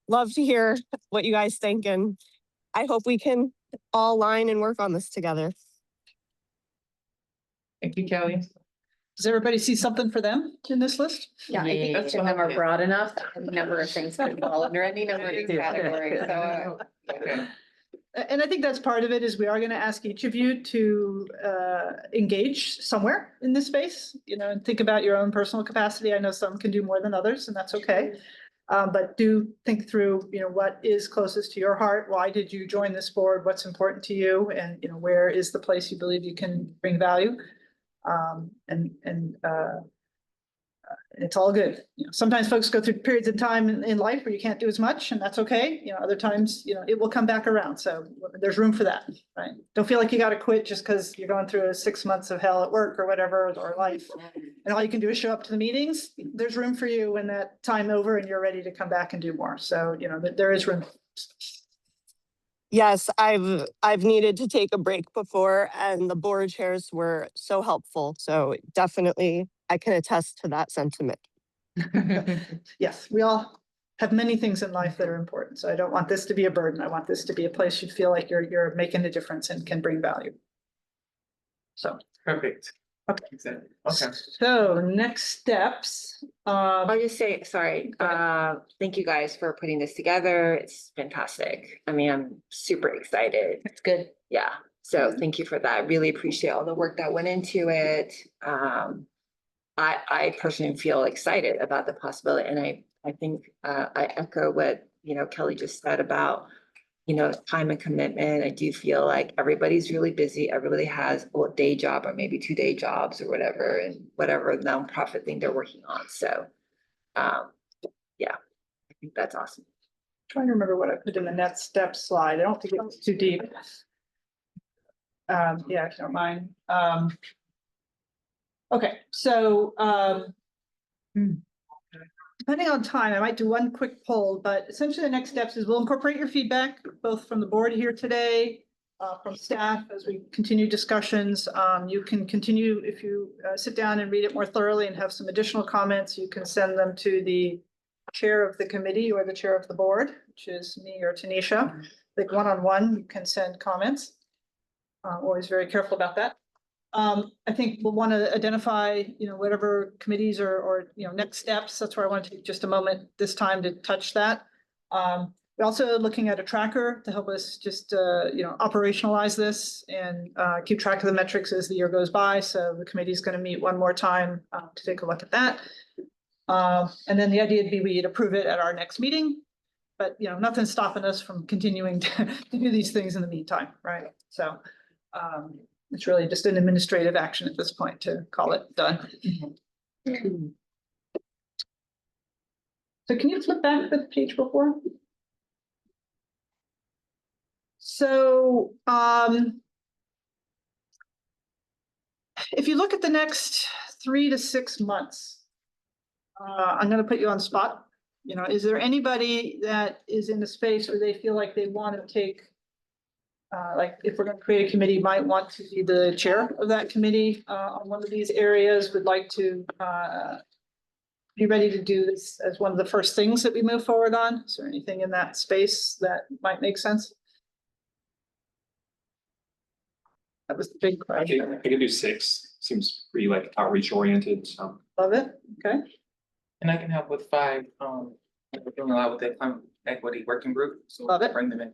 love to hear what you guys think, and I hope we can all align and work on this together. Thank you, Kelly. Does everybody see something for them in this list? Yeah, I think each of them are broad enough. A number of things could fall under any number of categories. So Okay. And I think that's part of it, is we are going to ask each of you to engage somewhere in this space, you know, and think about your own personal capacity. I know some can do more than others, and that's okay. But do think through, you know, what is closest to your heart? Why did you join this board? What's important to you? And, you know, where is the place you believe you can bring value? It's all good. You know, sometimes folks go through periods of time in life where you can't do as much, and that's okay. You know, other times, you know, it will come back around. So there's room for that, right? Don't feel like you got to quit just because you're going through 6 months of hell at work or whatever, or life. And all you can do is show up to the meetings. There's room for you when that time over and you're ready to come back and do more. So, you know, there is room. Yes, I've needed to take a break before, and the board chairs were so helpful. So definitely I can attest to that sentiment. Yes, we all have many things in life that are important. So I don't want this to be a burden. I want this to be a place you feel like you're making a difference and can bring value. So. Perfect. Okay. Exactly. Okay. So next steps. I'll just say, sorry, thank you guys for putting this together. It's fantastic. I mean, I'm super excited. It's good. Yeah, so thank you for that. Really appreciate all the work that went into it. I personally feel excited about the possibility, and I think I echo what, you know, Kelly just said about, you know, time and commitment. I do feel like everybody's really busy. Everybody has a day job or maybe 2-day jobs or whatever, and whatever nonprofit thing they're working on. So, yeah, I think that's awesome. Trying to remember what I put in the next step slide. I don't think it was too deep. Yeah, if you don't mind. Okay, so depending on time, I might do one quick poll, but essentially the next steps is we'll incorporate your feedback, both from the board here today, from staff as we continue discussions. You can continue, if you sit down and read it more thoroughly and have some additional comments, you can send them to the chair of the committee or the chair of the board, which is me or Tanisha. Like one-on-one, you can send comments. Always very careful about that. I think we'll want to identify, you know, whatever committees or, you know, next steps. That's where I want to take just a moment this time to touch that. We're also looking at a tracker to help us just, you know, operationalize this and keep track of the metrics as the year goes by. So the committee is going to meet one more time to take a look at that. And then the idea would be we'd approve it at our next meeting. But, you know, nothing's stopping us from continuing to do these things in the meantime, right? So it's really just an administrative action at this point to call it done. So can you flip back to the page before? So if you look at the next 3 to 6 months, I'm going to put you on spot. You know, is there anybody that is in the space where they feel like they want to take, like if we're going to create a committee, might want to be the chair of that committee on one of these areas, would like to be ready to do this as one of the first things that we move forward on? Is there anything in that space that might make sense? That was the big question. I can do 6. Seems pretty like outreach oriented, so. Love it. Okay. And I can help with 5. We're doing a lot with the climate equity working group, so Love it. bring them in.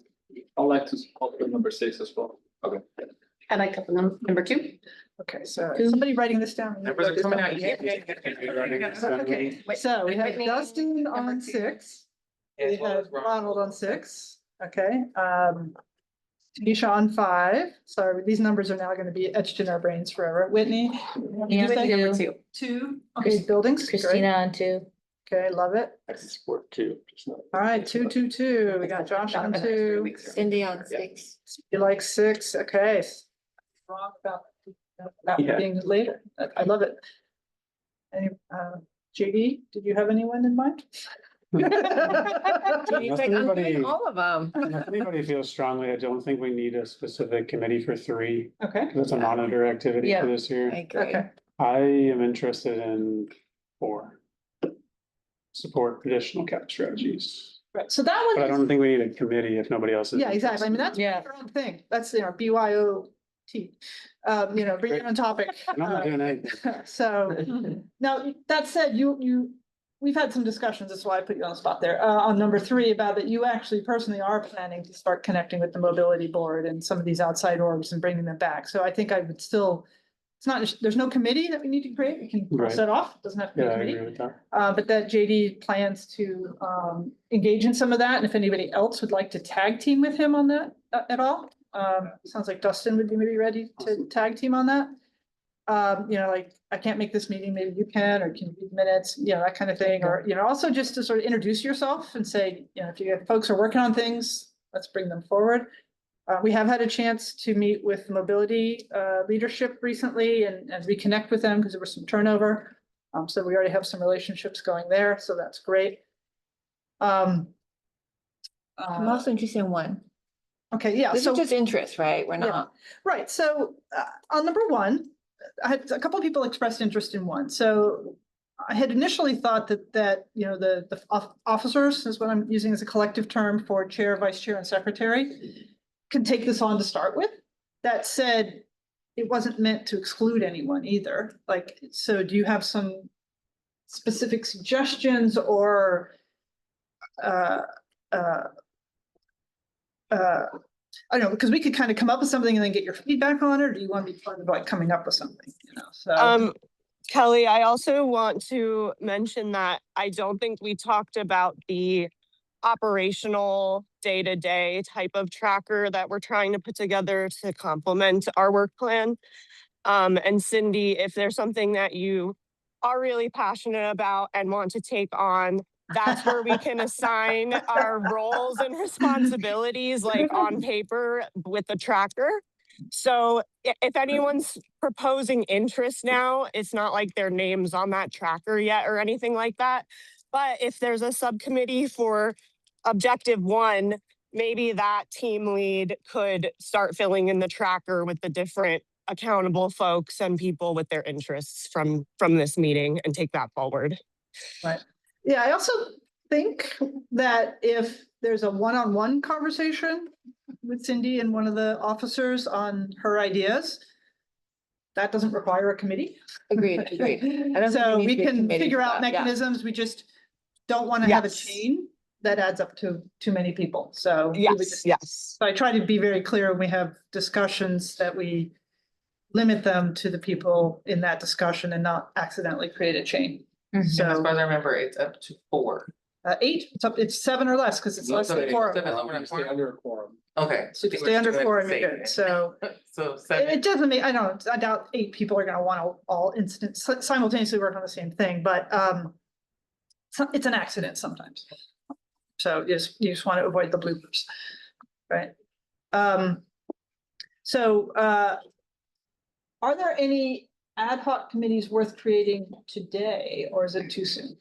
I'd like to call for number 6 as well. Okay. I like to put number 2. Okay, so somebody writing this down. Numbers are coming out. Okay, so we have Dustin on 6. We have Ronald on 6. Okay, Tanisha on 5. Sorry, these numbers are now going to be etched in our brains forever. Whitney? Yeah, Number two. 2. Okay, buildings. Great. Christina on 2. Okay, love it. I support 2. All right, 2, 2, 2. We got Josh on 2. Cindy on 6. You like 6? Okay. Wrong about that Yeah. being later. I love it. Any, JD, did you have anyone in mind? He's like, I'm doing Everybody- all of them. If anybody feels strongly, I don't think we need a specific committee for 3. Okay, Because it's a monitor activity Yeah. for this year. I agree. okay. I am interested in 4. Support traditional cap strategies, Right, so that but I one, don't think we need a committee if nobody else is. yeah, exactly. I mean, that's Yeah. your own thing. That's, you know, BYOT. You know, bring it on topic. And I'm not doing anything. So, now, that said, we've had some discussions, that's why I put you on the spot there, on number 3, about that you actually personally are planning to start connecting with the mobility board and some of these outside orgs and bringing them back. So I think I would still, it's not, there's no committee that we need to create. We can cross Right. that off. It doesn't have to be a Yeah, I committee. agree with that. But that JD plans to engage in some of that, and if anybody else would like to tag team with him on that at all. Sounds like Dustin would be maybe ready to tag team on that. like, I can't make this meeting, maybe you can, or can you read minutes, that kind of thing, or, also just to sort of introduce yourself and say, if you have folks who are working on things, let's bring them forward. We have had a chance to meet with mobility leadership recently and reconnect with them because there was some turnover. So we already have some relationships going there, so that's great. I'm also interested in one. Okay, yeah. This so is just interest, right? We're Yeah. not. Right, so on number one, I had a couple of people expressed interest in one. So I had initially thought that the officers is what I'm using as a collective term for chair, vice chair, and secretary could take this on to start with. That said, it wasn't meant to exclude anyone either. Like, so do you have some specific suggestions or I don't know, because we could kind of come up with something and then get your feedback on it, or do you want to be part of like coming up with something, so. Kelly, I also want to mention that I don't think we talked about the operational day-to-day type of tracker that we're trying to put together to complement our work plan. And Cindy, if there's something that you are really passionate about and want to take on, that's where we can assign our roles and responsibilities like on paper with the tracker. So if anyone's proposing interest now, it's not like their name's on that tracker yet or anything like that. But if there's a subcommittee for objective one, maybe that team lead could start filling in the tracker with the different accountable folks and people with their interests from this meeting and take that forward. Right. Yeah, I also think that if there's a one-on-one conversation with Cindy and one of the officers on her ideas, that doesn't require a committee. Agreed. I don't think So it needs we to be a can committee figure for out that, yeah. mechanisms. We just don't want to have a Yes. chain that adds up to too many people. So we would Yes, yes. So I try to be very clear when we have discussions that we limit them to the people in that discussion and not accidentally create a chain. So as So far as I remember, it's up to 4. 8, it's 7 or less because it's less than Okay, 4. 7 lower than Stay 4. under a quorum. Okay. So if you I think stay we're under just 4, doing you're the good. same. So So 7. it doesn't mean, I doubt 8 people are gonna want to all incidents simultaneously work on the same thing, but it's an accident sometimes. So you just want to avoid the bloopers, right? So are there any ad hoc committees worth creating today, or is it too soon?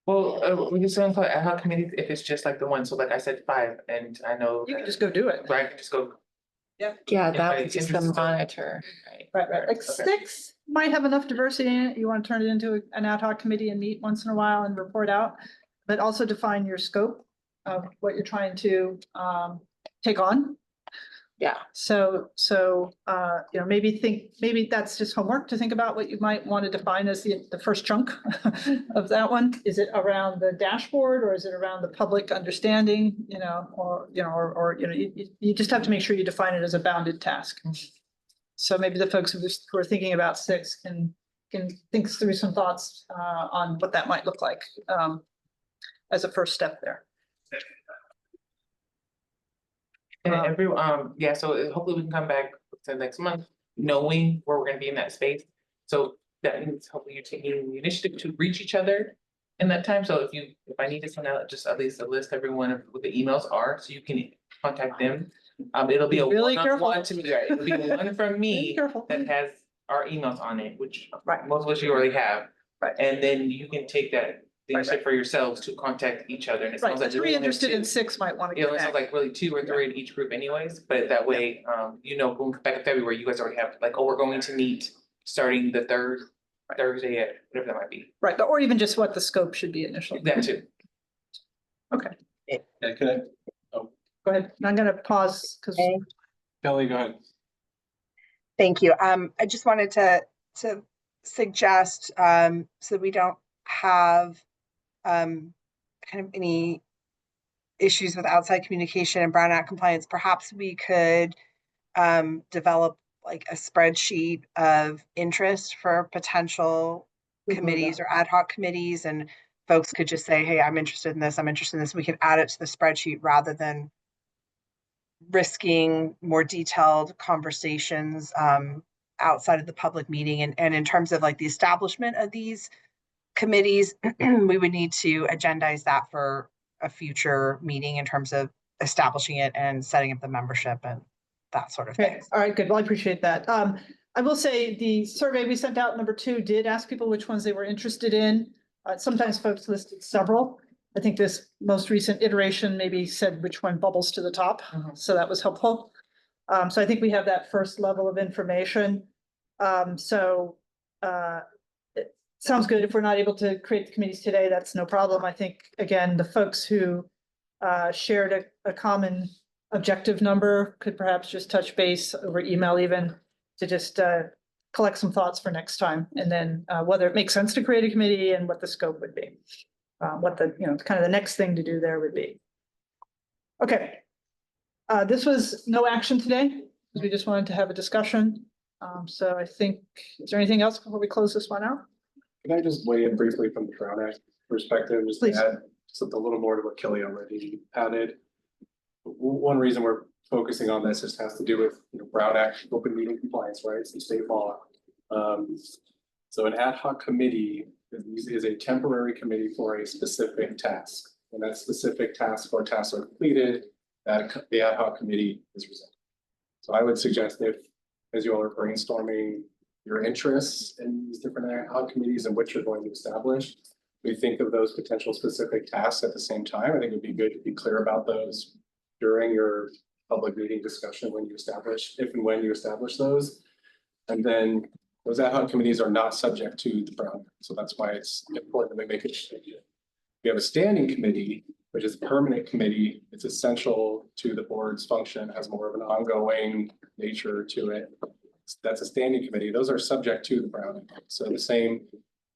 Well, we can still call ad hoc committees if it's just like the one. So like I said, 5, and I know. You can just go do it. Right, I can just go. Yeah, If that I was just the interested- monitor. Right. Like Okay. 6 might have enough diversity in it. You want to turn it into an ad hoc committee and meet once in a while and report out. But also define your scope of what you're trying to take on. Yeah. So maybe that's just homework to think about what you might want to define as the first chunk of that one. Is it around the dashboard, or is it around the public understanding, you just have to make sure you define it as a bounded task. So maybe the folks who are thinking about 6 can think through some thoughts on what that might look like as a first step there. And yeah, so hopefully we can come back to next month, knowing where we're gonna be in that space. So that means hopefully you're taking the initiative to reach each other in that time. So if I need to send out just at least a list everyone of what the emails are, so you can contact them. It'll be a Really careful. one-on-one to me, right? It'll be one from Be me careful. that has our emails on it, which Right. most of us you already have. Right. And then you can take that, the Right, initiative for yourselves to contact each other. And it Right, sounds the like 3 really only interested in 2. 6 might want to It get only sounds back. like really 2 or 3 in each group anyways, but that way, going back in February, you guys already have like, we're going to meet starting the 3rd Thursday at whatever that might be. Right, or even just what the scope should be initially. That too. Okay, Yeah, can I, go ahead. I'm gonna pause because Kelly, go ahead. Thank you. I just wanted to suggest, so we don't have kind of any issues with outside communication and Brown Act compliance, perhaps we could develop like a spreadsheet of interest for potential committees or ad hoc committees, and folks could just say, hey, I'm interested in this, I'm interested in this. We can add it to the spreadsheet rather than risking more detailed conversations outside of the public meeting. And in terms of like the establishment of these committees, we would need to agendize that for a future meeting in terms of establishing it and setting up the membership and that sort of Okay, thing. all right, good. Well, I appreciate that. I will say the survey we sent out, number 2, did ask people which ones they were interested in. Sometimes folks listed several. I think this most recent iteration maybe said which one bubbles to the top, so that was helpful. So I think we have that first level of information. It sounds good. If we're not able to create the committees today, that's no problem. I think, again, the folks who shared a common objective number could perhaps just touch base over email even to just collect some thoughts for next time. And then whether it makes sense to create a committee and what the scope would be. What the, kind of the next thing to do there would be. Okay. This was no action today, because we just wanted to have a discussion. So I think, is there anything else before we close this one out? Can I just weigh in briefly from the Brown Act perspective, just to Please. add something a little more to what Kelly already added? One reason we're focusing on this just has to do with Brown Act open meeting compliance rights and state law. So an ad hoc committee is a temporary committee for a specific task, and that specific task or tasks are completed, that the ad hoc committee is resolved. So I would suggest if, as you all are brainstorming your interests in these different ad hoc committees and what you're going to establish, we think of those potential specific tasks at the same time. I think it'd be good to be clear about those during your public meeting discussion when you establish, if and when you establish those. And then those ad hoc committees are not subject to the Brown Act. So that's why it's important that we make it. We have a standing committee, which is a permanent committee. It's essential to the board's function, has more of an ongoing nature to it. That's a standing committee. Those are subject to the Brown Act. So the same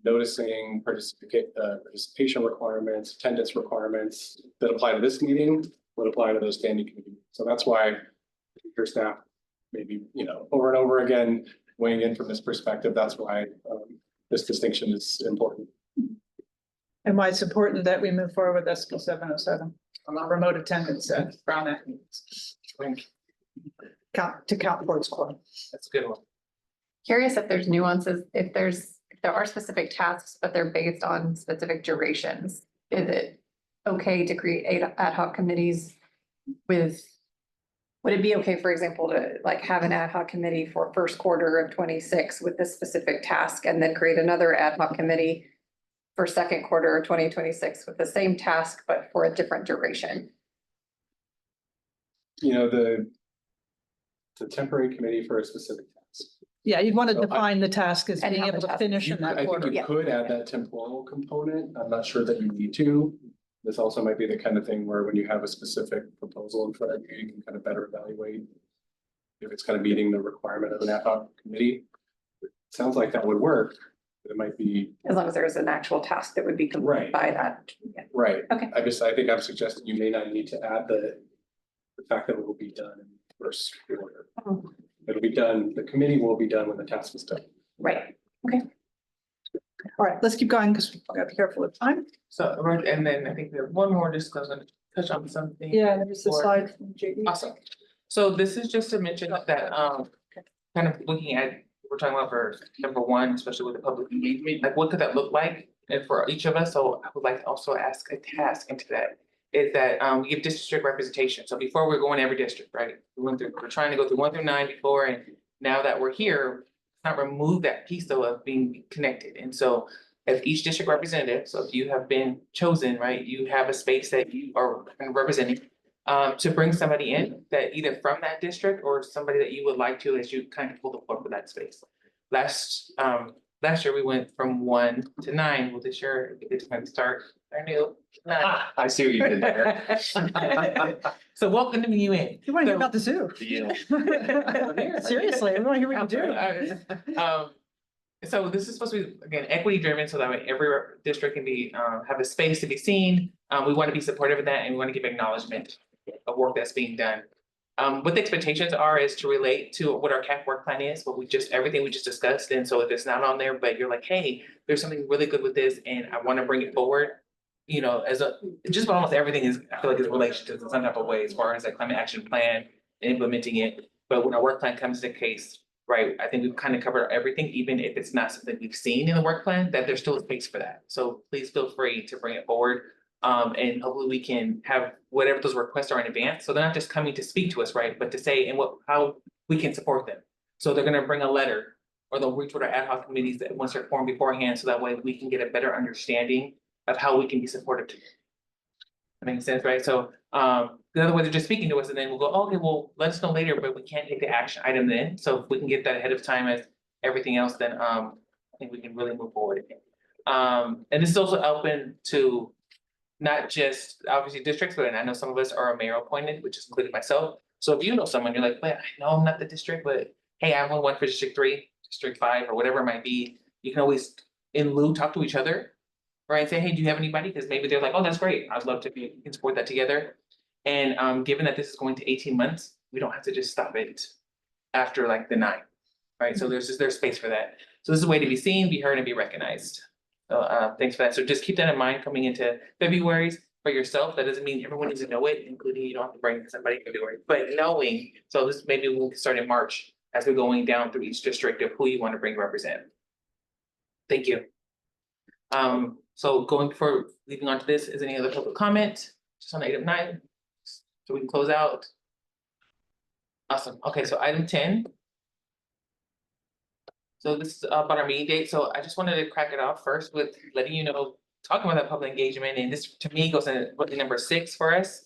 noticing, participation requirements, attendance requirements that apply to this meeting would apply to those standing committees. So that's why your staff maybe, over and over again, weighing in from this perspective, that's why this distinction is important. And why it's important that we move forward with SB 707 on our remote attendance at Brown Act meetings. To count towards quorum. That's a good one. Curious if there's nuances, if there are specific tasks, but they're based on specific durations. Is it okay to create ad hoc committees with, would it be okay, for example, to like have an ad hoc committee for first quarter of 26 with this specific task and then create another ad hoc committee for second quarter of 2026 with the same task, but for a different duration? The temporary committee for a specific task. Yeah, you'd want to So define the task as And being how able the to task- finish in I that think quarter. you could add that temporal component. I'm not sure that you need to. This also might be the kind of thing where when you have a specific proposal in front of you, you can kind of better evaluate if it's kind of meeting the requirement of an ad hoc committee. It sounds like that would work. But it might be As long as there is an actual task that would be Right. completed by that. Yeah. right. Okay. I think I'm suggesting you may not need to add the fact that it will be done in first quarter. Oh. It'll be done, the committee will be done when the task is done. Right. Okay. All right, let's keep going because we've got to be careful of time. So, right, and then I think we have one more, just going to touch on something. Yeah, there's the Or- slide from JD. Awesome. So this is just to mention that, kind of looking at, we're talking about for number 1, especially with the public engagement, like what could that look like? And for each of us, so I would like to also ask a task into that, is that we give district representation. So before we're going to every district, right? We're trying to go through 1 through 9 before, and now that we're here, not remove that piece though of being connected. And so if each district representative, so if you have been chosen, right, you have a space that you are representing, to bring somebody in that either from that district or somebody that you would like to, as you kind of pull the plug for that space. Last year we went from 1 to 9. Well, this year it's going to start our new 9. I see what you did there. So welcome to you in. You want to hear about the zoo? Yeah. Seriously, we want to hear what you do. So this is supposed to be, again, equity driven, so that way every district can be, have a space to be seen. We want to be supportive of that, and we want to give acknowledgement of work that's being done. What the expectations are is to relate to what our CAP work plan is, everything we just discussed. And so if it's not on there, but you're like, hey, there's something really good with this and I want to bring it forward, you know, as a, just about almost everything is, I feel like is related to some type of way as far as like climate action plan and implementing it. But when our work plan comes to case, right, I think we've kind of covered everything, even if it's not something we've seen in the work plan, that there's still a space for that. So please feel free to bring it forward. And hopefully we can have whatever those requests are in advance. So they're not just coming to speak to us, right, but to say and how we can support them. So they're gonna bring a letter or they'll reach with our ad hoc committees that once they're formed beforehand, so that way we can get a better understanding of how we can be supportive to you. That makes sense, right? So, the other way they're just speaking to us and then we'll go, okay, well, let us know later, but we can't take the action item then. So if we can get that ahead of time as everything else, then, I think we can really move forward. And this is also open to not just obviously districts, but I know some of us are mayor appointed, which is including myself. So if you know someone, you're like, wait, I know I'm not the district, but hey, I only went for District 3, District 5, or whatever it might be. You can always, in lieu, talk to each other, right? Say, hey, do you have anybody? Because maybe they're like, oh, that's great. I'd love to be, we can support that together. And given that this is going to 18 months, we don't have to just stop it after like the 9, right? So there's space for that. So this is a way to be seen, be heard, and be recognized. So thanks for that. So just keep that in mind coming into February for yourself. That doesn't mean everyone needs to know it, including you don't have to bring somebody in February, but knowing, so this maybe we'll start in March as we're going down through each district of who you want to bring represent. Thank you. So going for leading on to this, is any other public comment? Just on item 9, so we can close out. Awesome. Okay, so item 10. So this is about our meeting date. So I just wanted to crack it off first with letting you know, talking about that public engagement, and this to me goes into number 6 for us,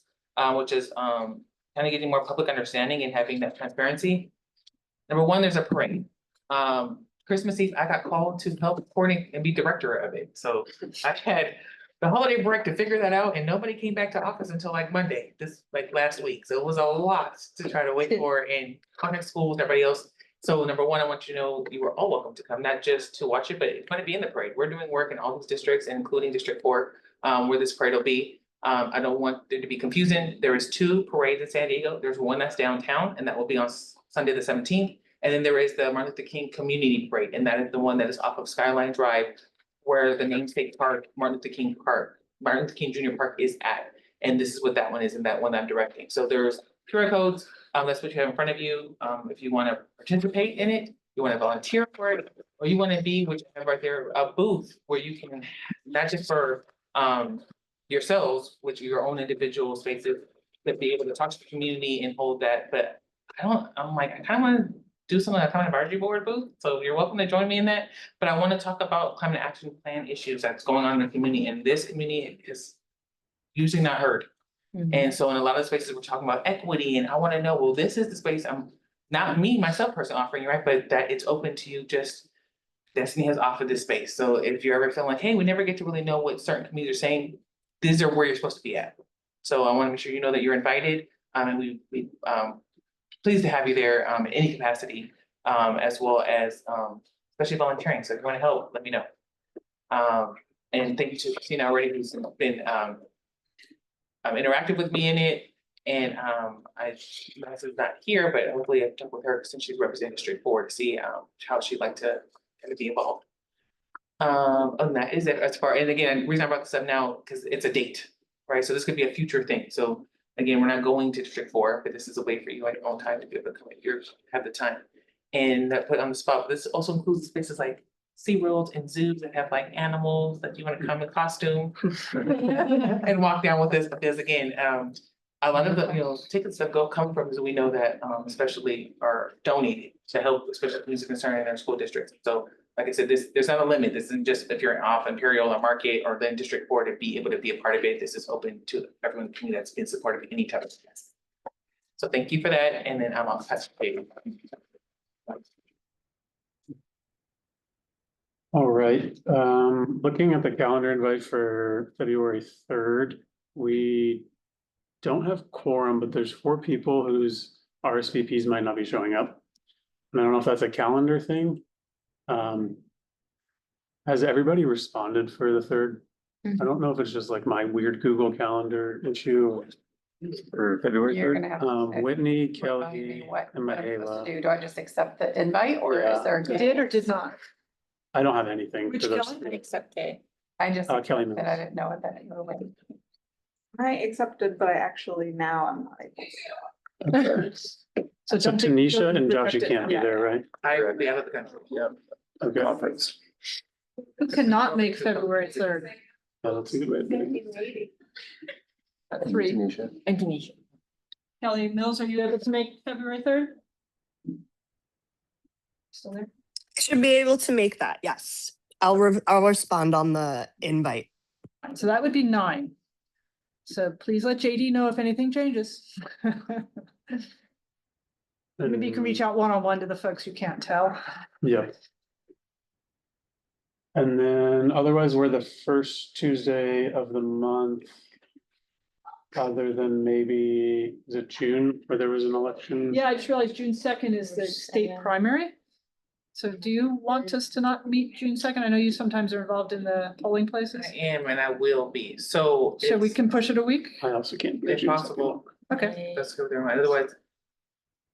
which is kind of getting more public understanding and having that transparency. Number 1, there's a parade. Christmas Eve, I got called to help coordinate and be director of it. So I had the holiday break to figure that out, and nobody came back to office until like Monday, last week. So it was a lot to try to wait for and contact schools and everybody else. So number 1, I want you to know you are all welcome to come, not just to watch it, but it's going to be in the parade. We're doing work in all these districts, including District 4, where this parade will be. I don't want there to be confusing. There is 2 parades in San Diego. There's one that's downtown, and that will be on Sunday the 17th. And then there is the Martin Luther King Community Parade, and that is the one that is off of Skyline Drive, where the namesake park, Martin Luther King Jr. Park is at. And this is what that one is, and that one I'm directing. So there's QR codes. That's what you have in front of you. If you want to participate in it, you want to volunteer for it, or you want to be, which I have right there, a booth where you can, not just for yourselves, which are your own individual spaces, but be able to talk to the community and hold that. But I kind of want to do something like a common advisory board booth. So you're welcome to join me in that. But I want to talk about climate action plan issues that's going on in the community, and this community is usually not heard. And so in a lot of spaces, we're talking about equity, and I want to know, well, this is the space I'm, not me, myself personally offering, right? But that it's open to you, just Destiny has offered this space. So if you're ever feeling like, hey, we never get to really know what certain communities are saying, these are where you're supposed to be at. So I want to make sure you know that you're invited, and we pleased to have you there in any capacity, as well as especially volunteering. So if you want to help, let me know. And thank you to Christina already, who's been interactive with me in it. And Vanessa's not here, but hopefully I've talked with her since she's representing District 4 to see how she'd like to kind of be involved. And that is it as far, and again, the reason I brought this up now, because it's a date, right? So this could be a future thing. So again, we're not going to District 4, but this is a way for you on your own time to be able to come in here, have the time. And that put on the spot, this also includes spaces like SeaWorld and zoos that have like animals that you want to come in costume and walk down with us, because again, a lot of the tickets that come from, as we know that especially are donated to help, especially communities concerned in their school districts. So like I said, there's not a limit. This isn't just if you're off Imperial or Market or then District 4 to be able to be a part of it. This is open to everyone in the community that's been supportive of any type of success. So thank you for that. And then I'm on pass the All right, looking at the calendar invite for February 3rd, we don't have quorum, but there's 4 people whose RSVPs might not be showing up. And I don't know if that's a calendar thing. Has everybody responded for the 3rd? I don't know if it's just like my weird Google Calendar issue. For February You're 3rd? gonna have to say Whitney, remind me Kelly, what and I'm supposed to Mahela. do. Do I just accept the invite or Yeah. is there? Did or did not? I don't have anything. Which 'cause I'm calendar? Except Kay. I just, Kelly that I Mills. didn't know what that. I accepted, but I actually now I'm like. So So don't take- Tanisha don't and Josh, you reject it. can't be Yeah. there, right? I will be out of the country. Yeah. Okay. Conference. Who cannot make February third? Yeah, that's a good way of doing it. Three. Tanisha. And Tanisha. Kelly Mills, are you able to make February third? Still there? Should be able to make that, yes. I'll respond on the invite. So that would be 9. So please let JD know if anything changes. Maybe you can reach out one-on-one to the folks you can't tell. Yeah. And then otherwise, we're the first Tuesday of the month. Other than maybe, is it June where there was an election? Yeah, I just realized June 2nd is the state primary. So do you want us to not meet June 2nd? I know you sometimes are involved in the polling places. I am and I will be, so. So we it's- can push it a week? I also can't. do If June possible. Okay. Let's go there, otherwise.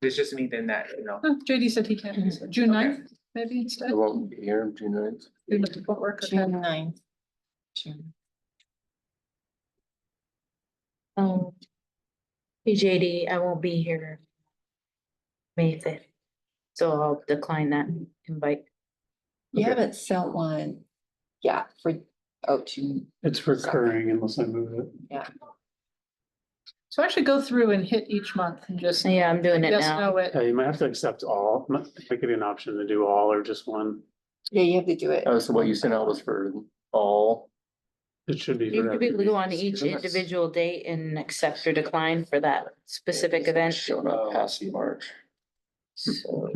It's just me then that, you know. JD said he can't, so June 9th, maybe instead. I won't be here June 9th. June of the footwork, okay. June 9th. June. PJD, I won't be here May 5th, so I'll decline that invite. You Okay. haven't sent one. Yeah, for, June. It's recurring unless I move it. Yeah. So actually go through and hit each month and just. Yeah, I'm doing it Yes, now. no, it. Yeah, you might have to accept all. Might give you an option to do all or just one. Yeah, you have to do it. Oh, so what you sent out was for all. It should be. You for could be able to go on everybody. each individual date and accept or decline for that specific event. Showing up past March. So,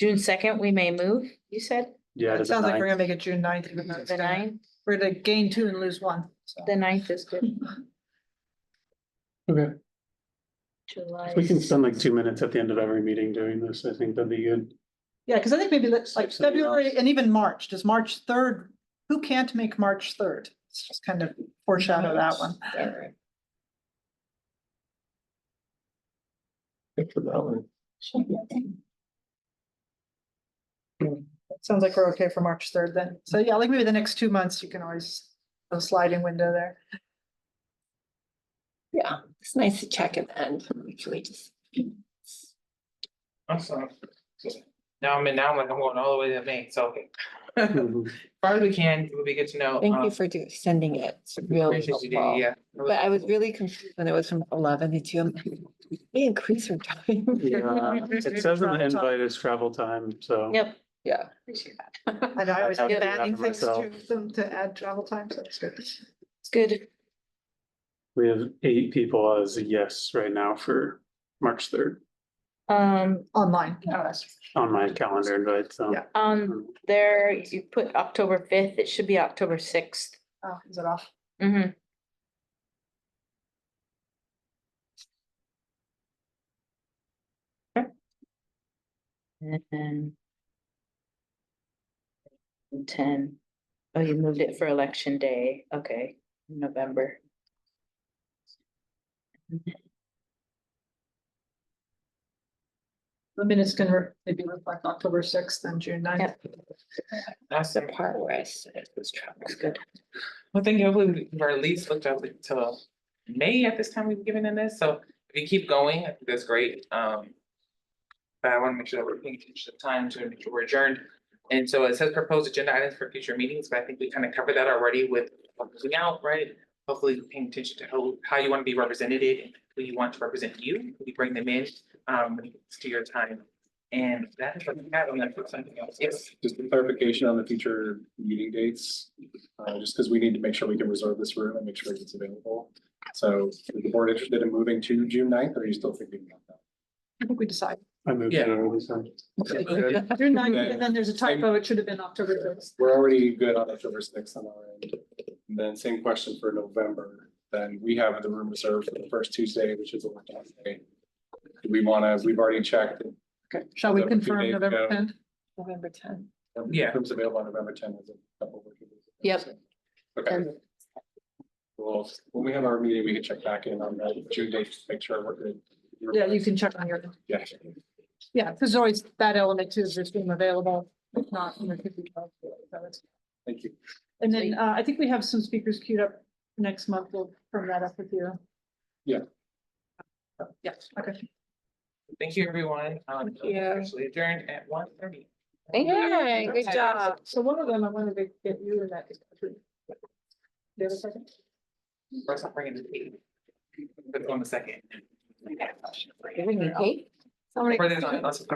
June 2nd, we may move, you said, Yeah. to It the sounds like we're 9th. gonna make it June 9th. Even though it's the gonna- 9th, We're gonna gain 2 and lose 1. So. the 9th is good. Okay, July. if we can spend like 2 minutes at the end of every meeting doing this, I think that'd be good. Yeah, because I think maybe that's like Something February else. and even March. Does March 3rd, who can't make March 3rd? Let's just kind of foreshadow that one. Good for that one. Sounds like we're okay for March 3rd then. So yeah, like maybe the next 2 months, you can always, a sliding window there. Yeah, it's nice to check at the end. Usually just. Awesome. Now I'm like, I'm going all the way to May, so. Mhm. As far as we can, it would be good to know. Thank you for sending it. It's really Appreciate you doing helpful. it, yeah. But I was really confused when it was from 11 to 2. I'm like, we increase our time. Yeah, it says in the invite is travel time, so. Yep, Yeah. I know, I always have to do keep that adding for things to myself. them to add travel time, so it's good. it's good. We have 8 people as a yes right now for March 3rd Online. on my calendar invite, so. Yeah. There, you put October 5th, it should be October 6th. Oh, is it off? Mm-hmm. And then 10. Oh, you moved it for election day. Okay, November. The minutes can maybe reflect October 6th and June 9th. Yep. That's The part where I said it was travel. Looks good. I think hopefully we're at least looked up until May at this time we've given in this, so if you keep going, I think that's great. But I want to make sure that we're paying attention to time to make sure we're adjourned. And so it says proposed agenda items for future meetings, but I think we kind of covered that already with closing out, right? Hopefully paying attention to how you want to be represented and who you want to represent you, we bring them in, when it gets to your time. And that is what we have on that for something else. Yes. Just a clarification on the future meeting dates, just because we need to make sure we can reserve this room and make sure it's available. So is the board interested in moving to June 9th, or are you still thinking about that? I think we decide. I moved Yeah. it over this time. June 9th, and then there's a typo, it should have been October 6th. We're already good on October 6th on our end. And then same question for November, then we have the room reserved for the first Tuesday, which is a Wednesday. Do we want to, we've already checked. Okay, shall we So 2 confirm days November ago. 10th? November 10. Yeah. Rooms available on November 10th as a couple working days. Yep. Okay. Well, when we have our meeting, we can check back in on that June date, just to make sure we're good. Yeah, you can check on your, Yeah. yeah, because there's always that element too, is just being available, if not, you know, could be. So that's- Thank you. And then I think we have some speakers queued up next month. We'll firm that up with you. Yeah. Yes, okay. Thank you, everyone. Thank you. Officially adjourned at 1:30. Thank you. Good job. So one of them, I wanted to get you in that discussion. Do you have a second? First, I'm bringing the tea. Put it on the second. Cake? For this,